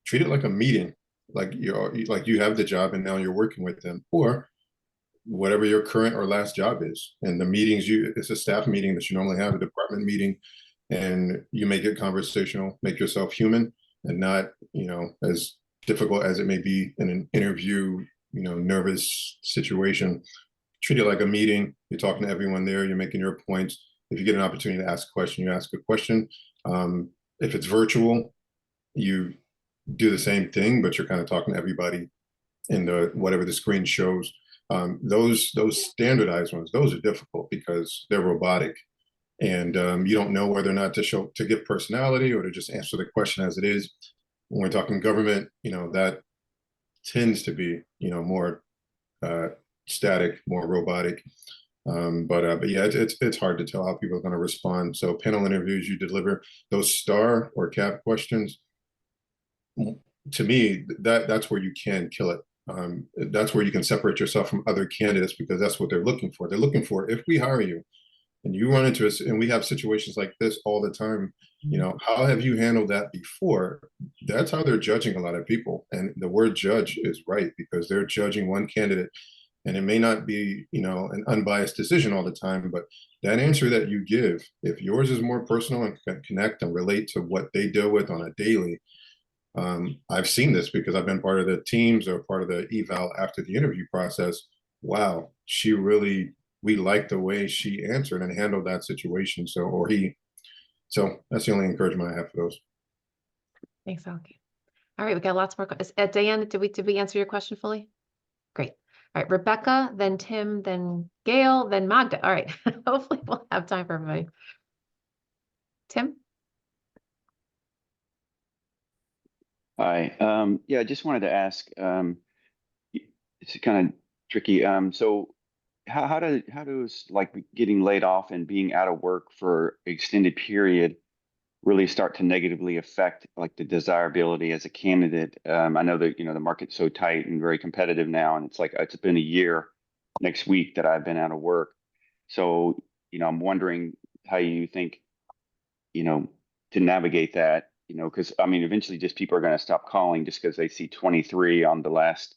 treat it like a meeting, like you have the job and now you're working with them, or whatever your current or last job is. And the meetings, it's a staff meeting that you normally have, a department meeting, and you make it conversational, make yourself human and not, as difficult as it may be in an interview, nervous situation. Treat it like a meeting. You're talking to everyone there. You're making your points. If you get an opportunity to ask a question, you ask a question. If it's virtual, you do the same thing, but you're kind of talking to everybody in the whatever the screen shows. Those standardized ones, those are difficult because they're robotic, and you don't know whether or not to give personality or to just answer the question as it is. When we're talking government, that tends to be more static, more robotic. But yeah, it's hard to tell how people are going to respond. So panel interviews, you deliver those star or cap questions. To me, that's where you can kill it. That's where you can separate yourself from other candidates, because that's what they're looking for. They're looking for, if we hire you and you run into us, and we have situations like this all the time, how have you handled that before? That's how they're judging a lot of people. And the word judge is right, because they're judging one candidate, and it may not be, an unbiased decision all the time, but that answer that you give, if yours is more personal and can connect and relate to what they deal with on a daily. I've seen this because I've been part of the teams or part of the eval after the interview process. Wow, we liked the way she answered and handled that situation. So that's the only encouragement I have for those. Thanks, Alki. All right, we got lots more. Diane, did we answer your question fully? Great. All right, Rebecca, then Tim, then Gail, then Magda. All right, hopefully we'll have time for everybody. Tim? Hi. Yeah, I just wanted to ask, it's kind of tricky. So how does like getting laid off and being out of work for an extended period really start to negatively affect like the desirability as a candidate? I know that, the market's so tight and very competitive now, and it's been a year next week that I've been out of work. So, I'm wondering how you think, to navigate that, because eventually just people are going to stop calling just because they see 23 on the last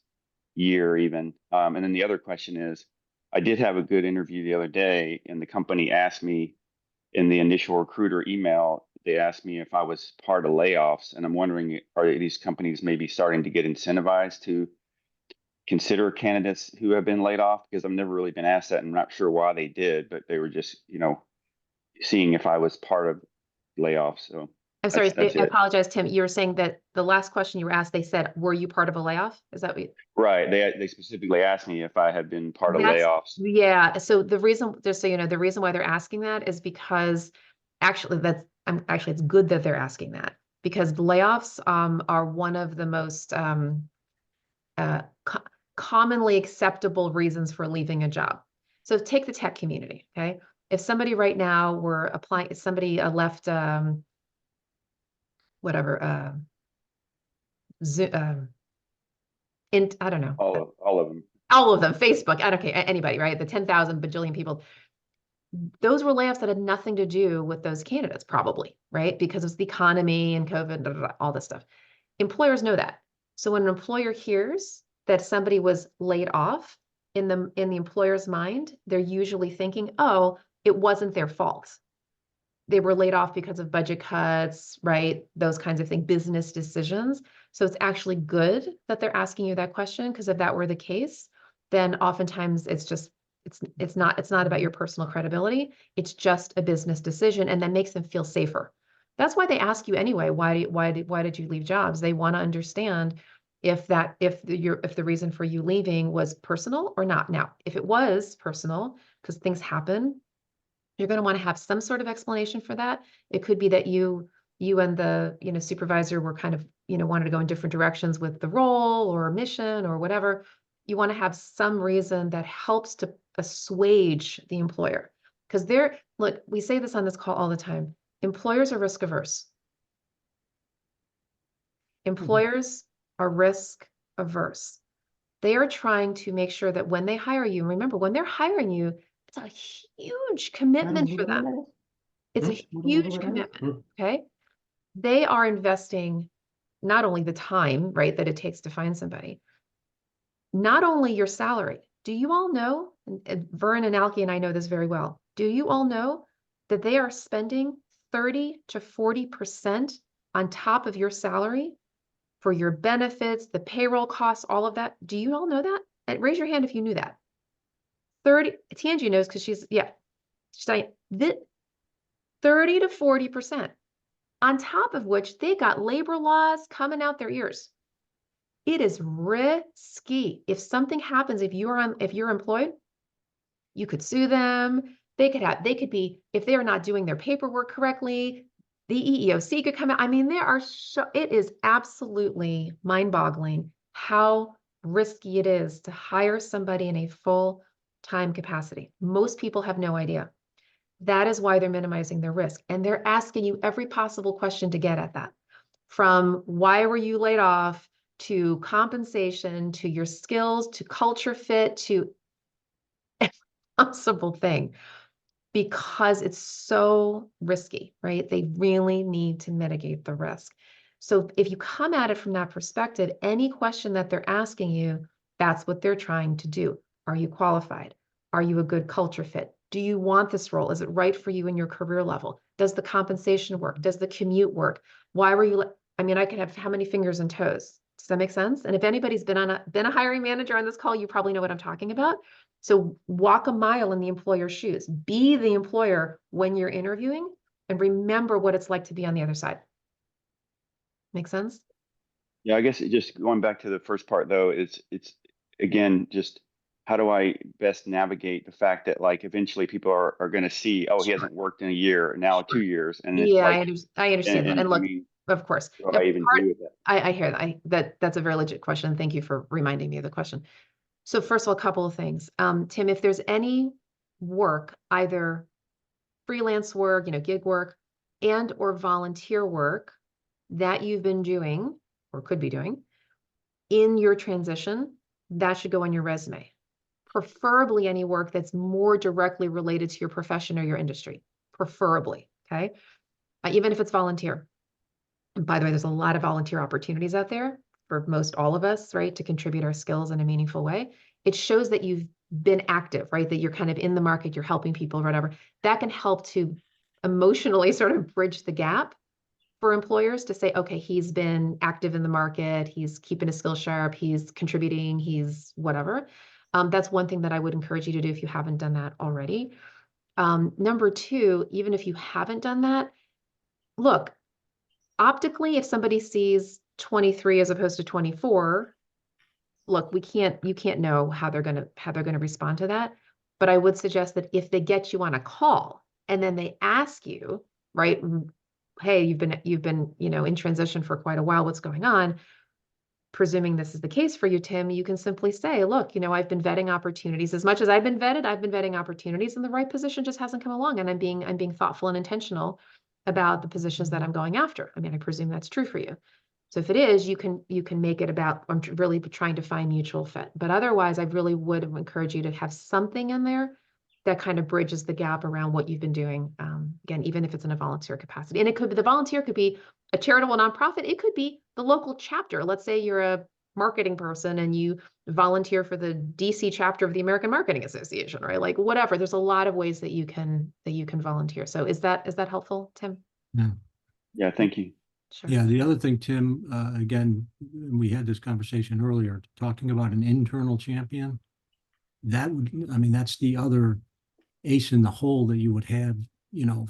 year even. And then the other question is, I did have a good interview the other day, and the company asked me in the initial recruiter email, they asked me if I was part of layoffs. And I'm wondering, are these companies maybe starting to get incentivized to consider candidates who have been laid off? Because I've never really been asked that, and I'm not sure why they did, but they were just, seeing if I was part of layoffs. So I'm sorry, that's I it. apologize, Tim. You were saying that the last question you were asked, they said, were you part of a layoff? Is that what you? Right. They specifically asked me if I had been part of That's- layoffs. Yeah. So the reason, just so you know, the reason why they're asking that is because actually it's good that they're asking that, because layoffs are one of the most commonly acceptable reasons for leaving a job. So take the tech community, okay? If somebody right now were applying, if somebody left whatever I don't know. All of them. All of them, Facebook, I don't care, anybody, right? The 10,000 bajillion people. Those were layoffs that had nothing to do with those candidates, probably, right? Because it's the economy and COVID, all this stuff. Employers know that. So when an employer hears that somebody was laid off, in the employer's mind, they're usually thinking, oh, it wasn't their fault. They were laid off because of budget cuts, right? Those kinds of things, business decisions. So it's actually good that they're asking you that question, because if that were the case, then oftentimes it's not about your personal credibility. It's just a business decision, and that makes them feel safer. That's why they ask you anyway, why did you leave jobs? They want to understand if the reason for you leaving was personal or not. Now, if it was personal, because things happen, you're going to want to have some sort of explanation for that. It could be that you and the supervisor were kind of wanted to go in different directions with the role or mission or whatever. You want to have some reason that helps to assuage the employer, because look, we say this on this call all the time. Employers are risk averse. Employers are risk averse. They are trying to make sure that when they hire you, remember, when they're hiring you, it's a huge commitment for them. It's a huge commitment, okay? They are investing not only the time, right, that it takes to find somebody, not only your salary. Do you all know, and Vern and Alki and I know this very well, do you all know that they are spending 30 to 40% on top of your salary for your benefits, the payroll costs, all of that? Do you all know that? And raise your hand if you knew that. 30, Tangi knows because she's saying 30 to 40%, on top of which they got labor laws coming out their ears. It is risky. If something happens, if you're employed, you could sue them. They could be, if they're not doing their paperwork correctly, the EEOC could come out. I mean, it is absolutely mind-boggling how risky it is to hire somebody in a full-time capacity. Most people have no idea. That is why they're minimizing their risk. And they're asking you every possible question to get at that. From why were you laid off, to compensation, to your skills, to culture fit, to every possible thing, because it's so risky, right? They really need to mitigate the risk. So if you come at it from that perspective, any question that they're asking you, that's what they're trying to do. Are you qualified? Are you a good culture fit? Do you want this role? Is it right for you in your career level? Does the compensation work? Does the commute work? Why were you, I mean, I could have how many fingers and toes? Does that make sense? And if anybody's been a hiring manager on this call, you probably know what I'm talking about. So walk a mile in the employer's shoes. Be the employer when you're interviewing, and remember what it's like to be on the other side. Make sense? Yeah, I guess just going back to the first part though, it's again just how do I best navigate the fact that like eventually people are going to see, oh, he hasn't worked in a year, now 2 years, and it's Yeah, like, I understand that. And I look, mean, of course, what do I even do with that? I hear that. That's a very legit question. Thank you for reminding me of the question. So first of all, a couple of things. Tim, if there's any work, either freelance work, gig work, and or volunteer work that you've been doing or could be doing in your transition, that should go on your resume. Preferably any work that's more directly related to your profession or your industry, preferably, okay? Even if it's volunteer. And by the way, there's a lot of volunteer opportunities out there for most all of us, right, to contribute our skills in a meaningful way. It shows that you've been active, right, that you're kind of in the market, you're helping people, whatever. That can help to emotionally sort of bridge the gap for employers to say, okay, he's been active in the market, he's keeping his skills sharp, he's contributing, he's whatever. That's one thing that I would encourage you to do if you haven't done that already. Number two, even if you haven't done that, look, optically, if somebody sees 23 as opposed to 24, look, you can't know how they're gonna respond to that. But I would suggest that if they get you on a call and then they ask you, right, hey, you've been, in transition for quite a while, what's going on? Presuming this is the case for you, Tim, you can simply say, look, I've been vetting opportunities. As much as I've been vetting opportunities, and the right position just hasn't come along. And I'm being thoughtful and intentional about the positions that I'm going after. I mean, I presume that's true for you. So if it is, you can make it about, I'm really trying to find mutual fit. But otherwise, I really would encourage you to have something in there that kind of bridges the gap around what you've been doing. Again, even if it's in a volunteer capacity. And it could be, the volunteer could be a charitable nonprofit. It could be the local chapter. Let's say you're a marketing person and you volunteer for the DC chapter of the American Marketing Association, right? Like whatever. There's a lot of ways that you can volunteer. So is that helpful, Tim? Yeah. Yeah, thank you. Sure. Yeah, the other thing, Tim, again, we had this conversation earlier, talking about an internal champion. That's the other ace in the hole that you would have,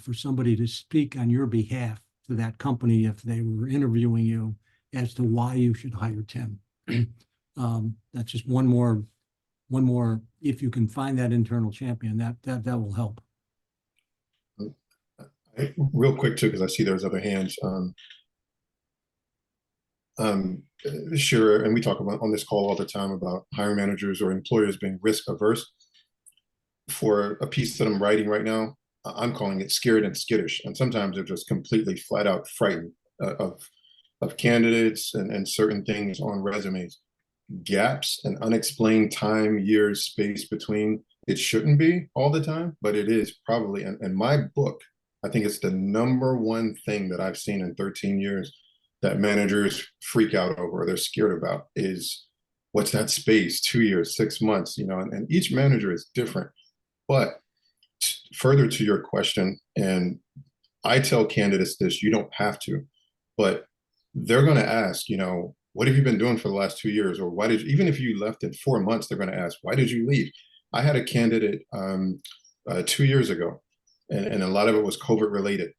for somebody to speak on your behalf to that company if they were interviewing you as to why you should hire Tim. That's just one more, if you can find that internal champion, that will help. Real quick too, because I see there's other hands. Sure, and we talk about on this call all the time about hiring managers or employers being risk averse. For a piece that I'm writing right now, I'm calling it scared and skittish, and sometimes they're just completely flat out frightened of candidates and certain things on resumes. Gaps and unexplained time, years, space between. It shouldn't be all the time, but it is probably. And my book, I think it's the number one thing that I've seen in 13 years that managers freak out over, or they're scared about, is what's that space, 2 years, 6 months, and each manager is different. But further to your question, and I tell candidates this, you don't have to, but they're going to ask, what have you been doing for the last 2 years? Or why did you, even if you left in 4 months, they're going to ask, why did you leave? I had a candidate 2 years ago, and a lot of it was COVID related.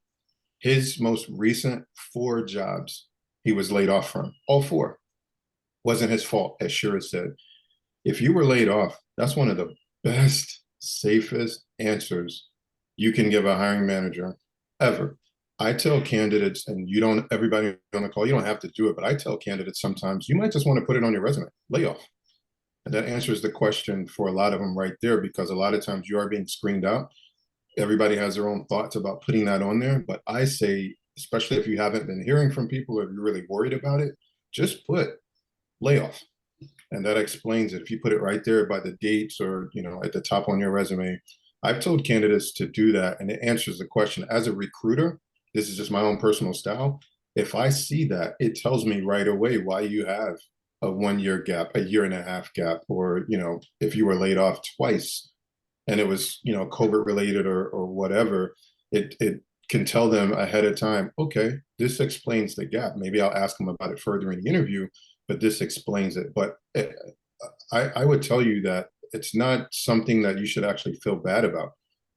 His most recent 4 jobs, he was laid off from, all 4. Wasn't his fault, as Shira said. If you were laid off, that's one of the best, safest answers you can give a hiring manager ever. I tell candidates, and you don't, everybody on the call, you don't have to do it, but I tell candidates sometimes you might just want to put it on your resume, layoff. And that answers the question for a lot of them right there, because a lot of times you are being screened out. Everybody has their own thoughts about putting that on there. But I say, especially if you haven't been hearing from people or you're really worried about it, just put layoff. And that explains it. If you put it right there by the dates or, at the top on your resume, I've told candidates to do that, and it answers the question. As a recruiter, this is just my own personal style. If I see that, it tells me right away why you have a 1 year gap, a year and a half gap, or, if you were laid off twice and it was, COVID related or whatever, it can tell them ahead of time, okay, this explains the gap. Maybe I'll ask them about it further in the interview, but this explains it. But I would tell you that it's not something that you should actually feel bad about.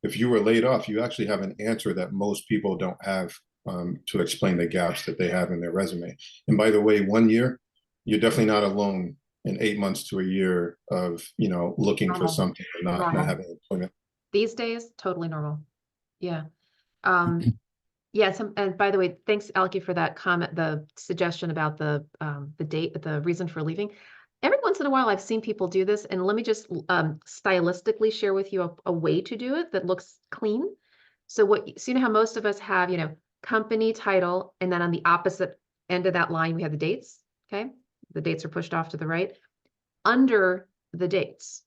If you were laid off, you actually have an answer that most people don't have to explain the gaps that they have in their resume. And by the way, 1 year, you're definitely not alone in 8 months to a year of, looking for Normal. something and not Normal. having employment. These days, totally normal. Yeah. Yes, and by the way, thanks, Alki, for that comment, the suggestion about the date, the reason for leaving. Every once in a while, I've seen people do this, and let me just stylistically share with you a way to do it that looks clean. So you know how most of us have, company title, and then on the opposite end of that line, we have the dates, okay? The dates are pushed off to the right. Under the dates,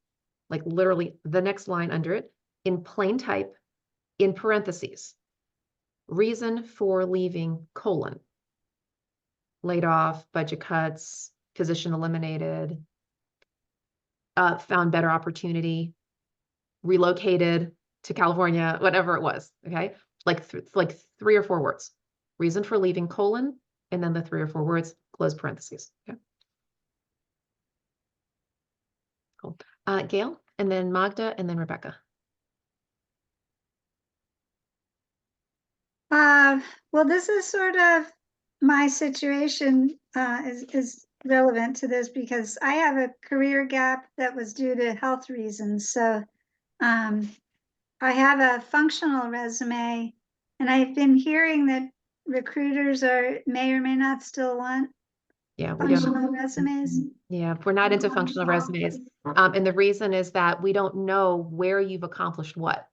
like literally the next line under it, in plain type, in parentheses, reason for leaving, : laid off, budget cuts, position eliminated, found better opportunity, relocated to California, whatever it was, okay? Like 3 or 4 words. Reason for leaving, : and then the 3 or 4 words, close parentheses, okay? Cool. Gail, and then Magda, and then Rebecca. Well, this is sort of my situation is relevant to this because I have a career gap that was due to health reasons. So I have a functional resume, and I've been hearing that recruiters may or may not still want Yeah, we don't. functional resumes. Yeah, we're not into functional resumes. And the reason is that we don't know where you've accomplished what.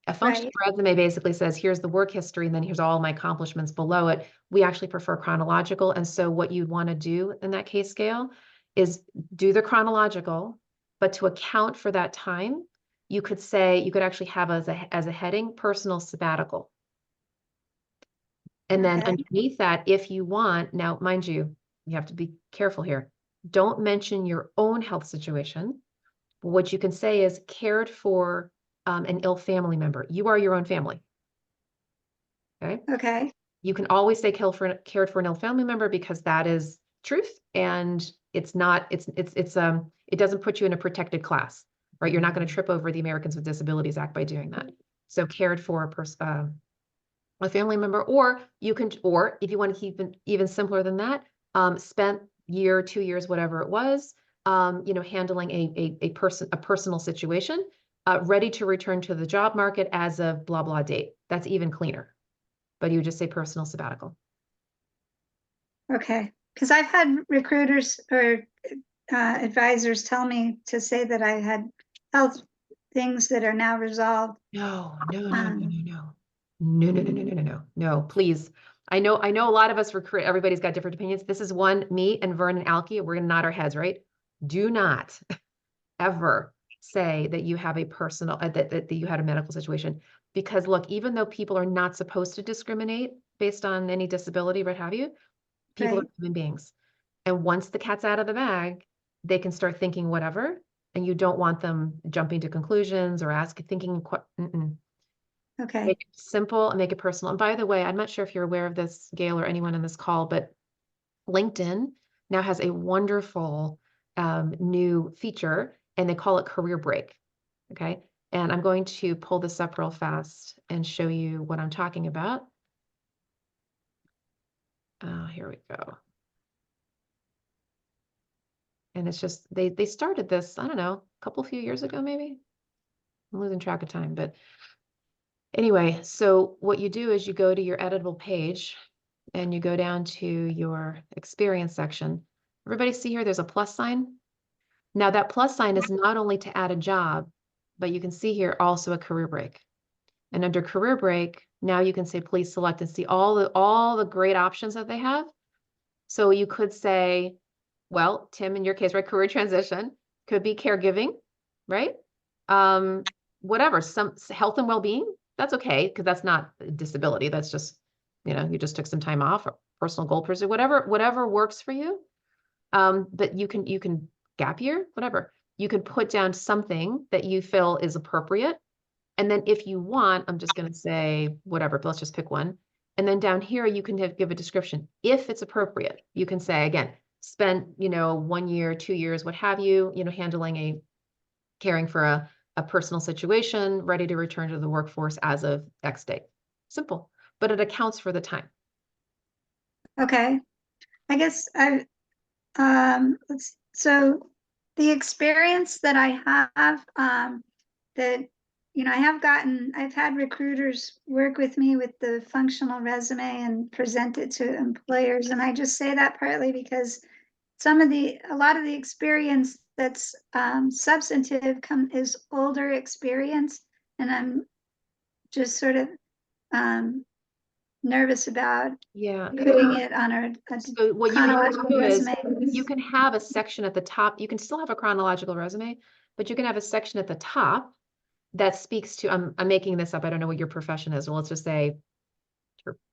A functional resume basically says, here's the work history, and then here's all my accomplishments below it. We actually prefer chronological. And so what you'd want to do in that case, Gail, is do the chronological, but to account for that time, you could actually have as a heading, personal sabbatical. And then underneath that, if you want, now, mind you, you have to be careful here. Don't mention your own health situation. But what you can say is cared for an ill family member. You are your own family. Okay. Okay. You can always say cared for an ill family member because that is truth, and it doesn't put you in a protected class, right? You're not going to trip over the Americans with Disabilities Act by doing that. So cared for a family member, or if you want to keep it even simpler than that, spent year, 2 years, whatever it was, handling a personal situation, ready to return to the job market as of blah, blah date. That's even cleaner, but you just say personal sabbatical. Okay. Because I've had recruiters or advisors tell me to say that I had health things that are now resolved. No, please. I know a lot of us recruit, everybody's got different opinions. This is one, me and Vern and Alki, we're gonna nod our heads, right? Do not ever say that you have a personal, that you had a medical situation. Because look, even though people are not supposed to discriminate based on any disability, what have you, people are human beings. And once the cat's out of the bag, they can start thinking whatever, and you don't want them jumping to conclusions or thinking. Okay. Make it simple and make it personal. And by the way, I'm not sure if you're aware of this, Gail, or anyone in this call, but LinkedIn now has a wonderful new feature, and they call it Career Break. Okay. And I'm going to pull this up real fast and show you what I'm talking about. Here we go. And it's just, they started this, I don't know, few years ago, maybe. I'm losing track of time, but anyway, so what you do is you go to your editable page and you go down to your experience section. Everybody see here, there's a plus sign. Now that plus sign is not only to add a job, but you can see here also a career break. And under career break, now you can say, please select and see all the great options that they have. So you could say, well, Tim, in your case, right, career transition could be caregiving, right? Whatever, some health and well-being, that's okay, because that's not a disability. That's just, you just took some time off, or personal goal pursuit, whatever works for you. But you can gap year, whatever. You can put down something that you feel is appropriate. And then if you want, I'm just going to say whatever, but let's just pick one. And then down here, you can give a description. If it's appropriate, you can say, again, spend, 1 year, 2 years, what have you, caring for a personal situation, ready to return to the workforce as of X date. Simple, but it accounts for the time. Okay. I guess so the experience that I have, that, I've had recruiters work with me with the functional resume and present it to employers. And I just say that partly because a lot of the experience that's substantive is older experience. And I'm just sort of nervous about putting it on a So what you chronological do is resume. you can have a section at the top. You can still have a chronological resume, but you can have a section at the top that speaks to, I'm making this up. I don't know what your profession is. Well, let's just say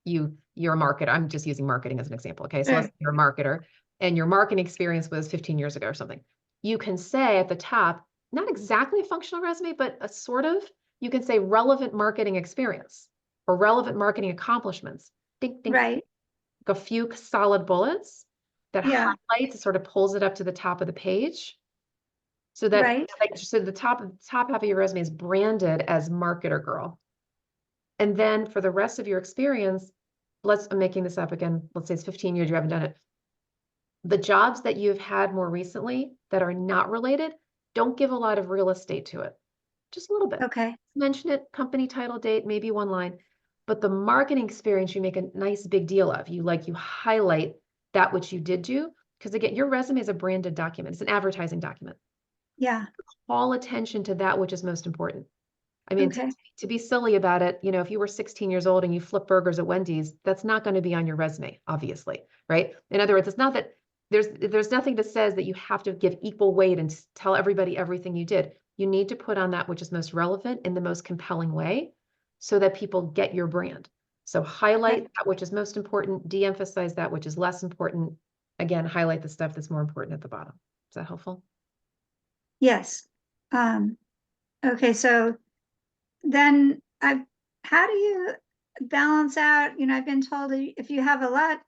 you're a marketer. I'm just using marketing as an example. Okay. So let's say you're a marketer and your marketing experience was 15 years ago or something. You can say at the top, not exactly a functional resume, but a sort of, you can say relevant marketing experience or relevant marketing accomplishments. Ding, ding. Right. A few solid bullets that Yeah. highlights, sort of pulls it up to the top of the page. So that, Right. so the top half of your resume is branded as marketer girl. And then for the rest of your experience, I'm making this up again. Let's say it's 15 years, you haven't done it. The jobs that you've had more recently that are not related, don't give a lot of real estate to it. Just a little bit. Okay. Mention it, company, title, date, maybe one line. But the marketing experience, you make a nice big deal of. You highlight that which you did do. Because again, your resume is a branded document. It's an advertising document. Yeah. Call attention to that which is most important. I mean, Okay. to be silly about it, if you were 16 years old and you flip burgers at Wendy's, that's not going to be on your resume, obviously, right? In other words, it's not that there's nothing that says that you have to give equal weight and tell everybody everything you did. You need to put on that which is most relevant in the most compelling way so that people get your brand. So highlight that which is most important, de-emphasize that which is less important. Again, highlight the stuff that's more important at the bottom. Is that helpful? Yes. Okay, so then how do you balance out, I've been told if you have a lot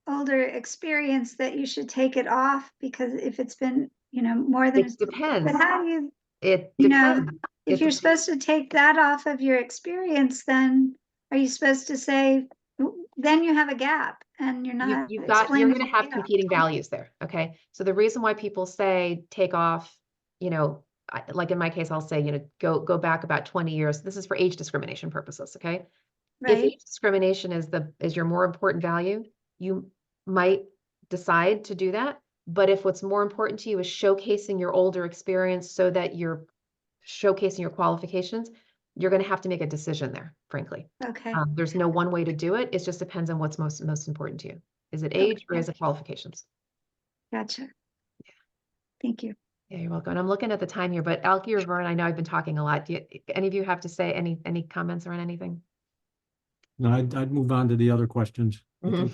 older experience that you should take it off because if it's been, more than It depends. But how do you, It you depends. know, if you're supposed to take that off of your experience, then are you supposed to say, then you have a gap and you're not you're explaining going to have the gap. competing values there. Okay. So the reason why people say take off, like in my case, I'll say, go back about 20 years. This is for age discrimination purposes. Okay. If Right. age discrimination is your more important value, you might decide to do that. But if what's more important to you is showcasing your older experience so that you're showcasing your qualifications, you're going to have to make a decision there, frankly. Okay. There's no one way to do it. It just depends on what's most important to you. Is it age or is it qualifications? Gotcha. Yeah. Thank you. Yeah, you're welcome. And I'm looking at the time here, but Alki or Vern, I know I've been talking a lot. Any of you have to say any comments around anything? No, I'd move on to the other questions. I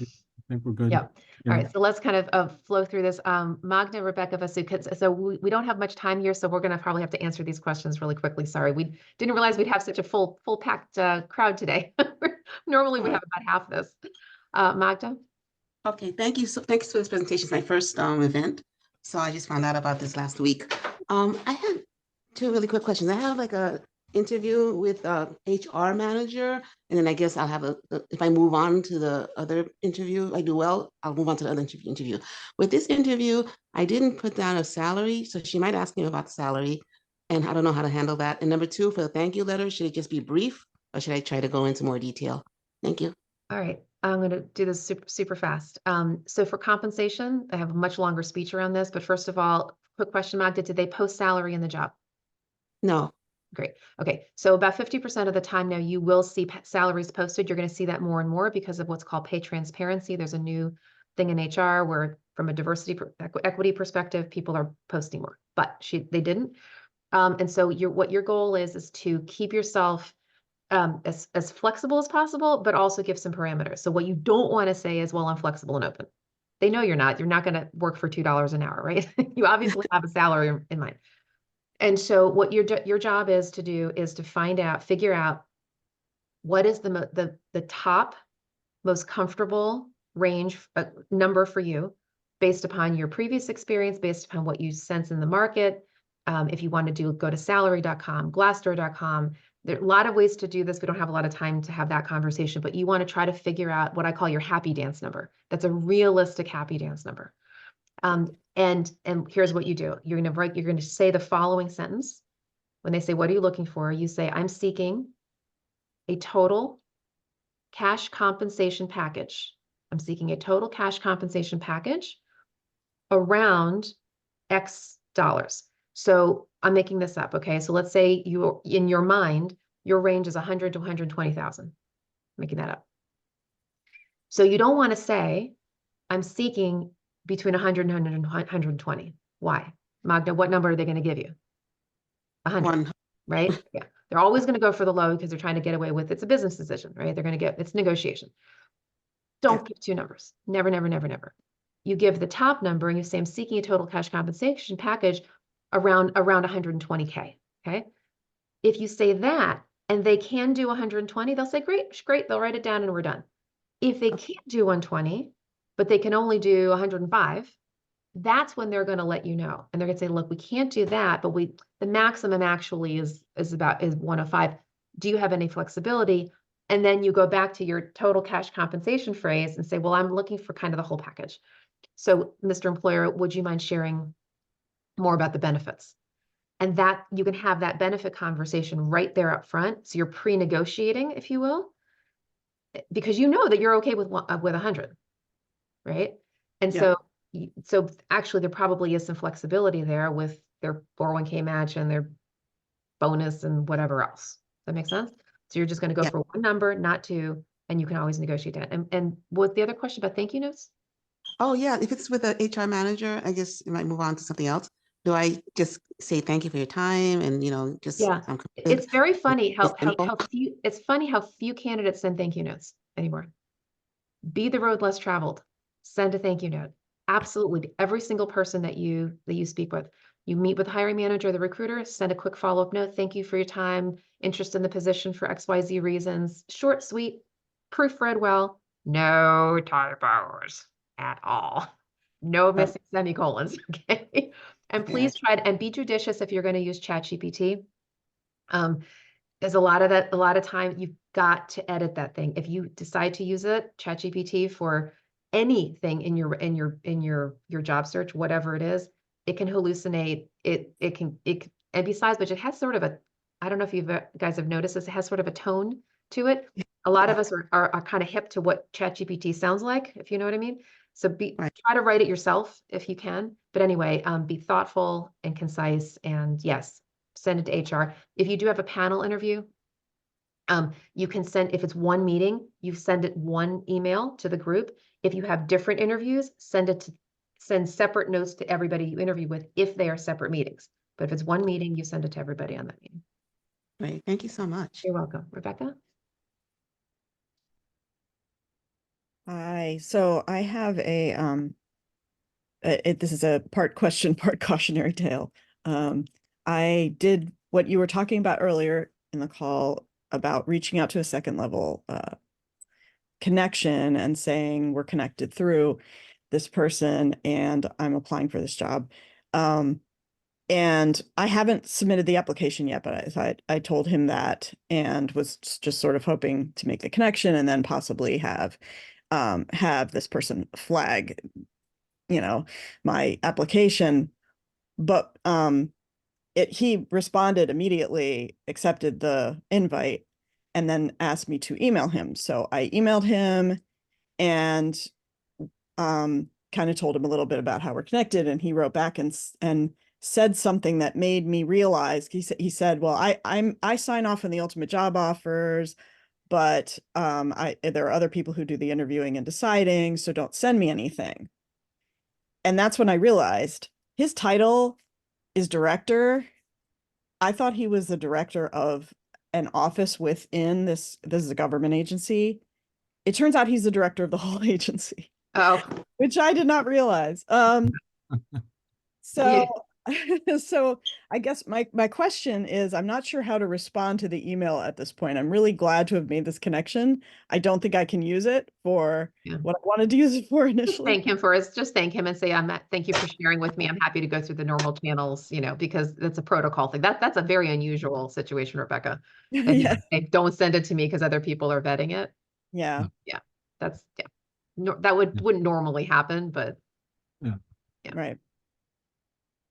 think we're good. Yeah. All right. So let's kind of flow through this. Magda, Rebecca, Vasu, so we don't have much time here, so we're going to probably have to answer these questions really quickly. Sorry, we didn't realize we'd have such a full packed crowd today. Normally we have about half this. Magda? Okay, thank you. So thanks for this presentation. It's my first event. So I just found out about this last week. I have two really quick questions. I have like a interview with HR manager, and then I guess I'll have if I move on to the other interview, I do well, I'll move on to the other interview. With this interview, I didn't put down a salary, so she might ask me about the salary, and I don't know how to handle that. And number two, for the thank you letter, should it just be brief, or should I try to go into more detail? Thank you. All right, I'm going to do this super fast. So for compensation, I have a much longer speech around this, but first of all, quick question, Magda, did they post salary in the job? No. Great. Okay, so about 50% of the time now you will see salaries posted. You're going to see that more and more because of what's called pay transparency. There's a new thing in HR where, from a diversity equity perspective, people are posting more, but they didn't. And so what your goal is to keep yourself as flexible as possible, but also give some parameters. So what you don't want to say is, well, I'm flexible and open. They know you're not. You're not going to work for $2 an hour, right? You obviously have a salary in mind. And so what your job is to do is to figure out what is the top most comfortable range number for you based upon your previous experience, based upon what you sense in the market. If you want to go to salary.com, glassdoor.com. There are a lot of ways to do this. We don't have a lot of time to have that conversation, but you want to try to figure out what I call your happy dance number. That's a realistic happy dance number. And here's what you do. You're going to say the following sentence. When they say, what are you looking for? You say, I'm seeking a total cash compensation package. I'm seeking a total cash compensation package around X dollars. So I'm making this up. Okay. So let's say in your mind, your range is 100 to 120,000. Making that up. So you don't want to say, I'm seeking between 100 and 120. Why? Magda, what number are they going to give you? 100, One. right? Yeah. They're always going to go for the low because they're trying to get away with it's a business decision, right? They're going to it's negotiation. Don't give two numbers. Never, never, never, never. You give the top number and you say, I'm seeking a total cash compensation package around 120K. Okay. If you say that and they can do 120, they'll say, great, great. They'll write it down and we're done. If they can't do 120, but they can only do 105, that's when they're going to let you know. And they're going to say, look, we can't do that, but the maximum actually is 105. Do you have any flexibility? And then you go back to your total cash compensation phrase and say, well, I'm looking for kind of the whole package. So, Mr. Employer, would you mind sharing more about the benefits? And that you can have that benefit conversation right there up front. So you're pre-negotiating, if you will, because you know that you're okay with 100, right? And Yeah. so actually there probably is some flexibility there with their 401k match and their bonus and whatever else. Does that make sense? So you're just going to go Yeah. for one number, not two, and you can always negotiate that. And what's the other question about thank you notes? Oh, yeah. If it's with an HR manager, I guess you might move on to something else. Do I just say thank you for your time and, just Yeah. I'm It's very funny how simple. few candidates send thank you notes anymore. Be the road less traveled. Send a thank you note. Absolutely. Every single person that you speak with, you meet with the hiring manager, the recruiter, send a quick follow-up note. Thank you for your time, interest in the position for XYZ reasons. Short, sweet, proofread well, no typos at all. No missing semicolons. Okay. And please try and be judicious if you're going to use ChatGPT. There's a lot of time you've got to edit that thing. If you decide to use it, ChatGPT, for anything in your job search, whatever it is, it can hallucinate. And besides which, it has sort of I don't know if you guys have noticed this, it has sort of a tone to it. A lot of us are kind of hip to what ChatGPT sounds like, if you know what I mean. So try to write it yourself if you can. But anyway, be thoughtful and concise, and yes, send it to HR. If you do have a panel interview, you can send, if it's one meeting, you send it one email to the group. If you have different interviews, send separate notes to everybody you interview with if they are separate meetings. But if it's one meeting, you send it to everybody on that meeting. Great. Thank you so much. You're welcome. Rebecca? Hi, so I have this is a part question, part cautionary tale. I did what you were talking about earlier in the call about reaching out to a second level connection and saying we're connected through this person and I'm applying for this job. And I haven't submitted the application yet, but I told him that and was just sort of hoping to make the connection and then possibly have this person flag, my application. But he responded immediately, accepted the invite, and then asked me to email him. So I emailed him and kind of told him a little bit about how we're connected, and he wrote back and said something that made me realize. He said, well, I sign off on the ultimate job offers, but there are other people who do the interviewing and deciding, so don't send me anything. And that's when I realized his title is director. I thought he was the director of an office within this is a government agency. It turns out he's the director of the whole agency. Oh, Which I did not realize. So so I guess my question is, I'm not sure how to respond to the email at this point. I'm really glad to have made this connection. I don't think I can use it for what I wanted to use it for initially. Just thank him and say, thank you for sharing with me. I'm happy to go through the normal channels, because that's a protocol thing. That's a very unusual situation, Rebecca. And Yeah. don't send it to me because other people are vetting it. Yeah. Yeah. That's No, that wouldn't normally happen, but Yeah. Right.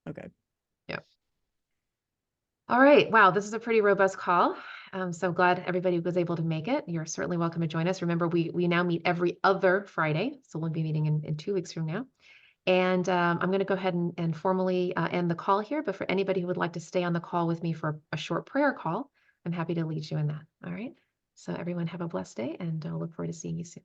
Okay. Yeah. All right. Wow, this is a pretty robust call. I'm so glad everybody was able to make it. You're certainly welcome to join us. Remember, we now meet every other Friday, so we'll be meeting in 2 weeks from now. And I'm going to go ahead and formally end the call here. But for anybody who would like to stay on the call with me for a short prayer call, I'm happy to lead you in that. All right. So everyone have a blessed day, and I'll look forward to seeing you soon.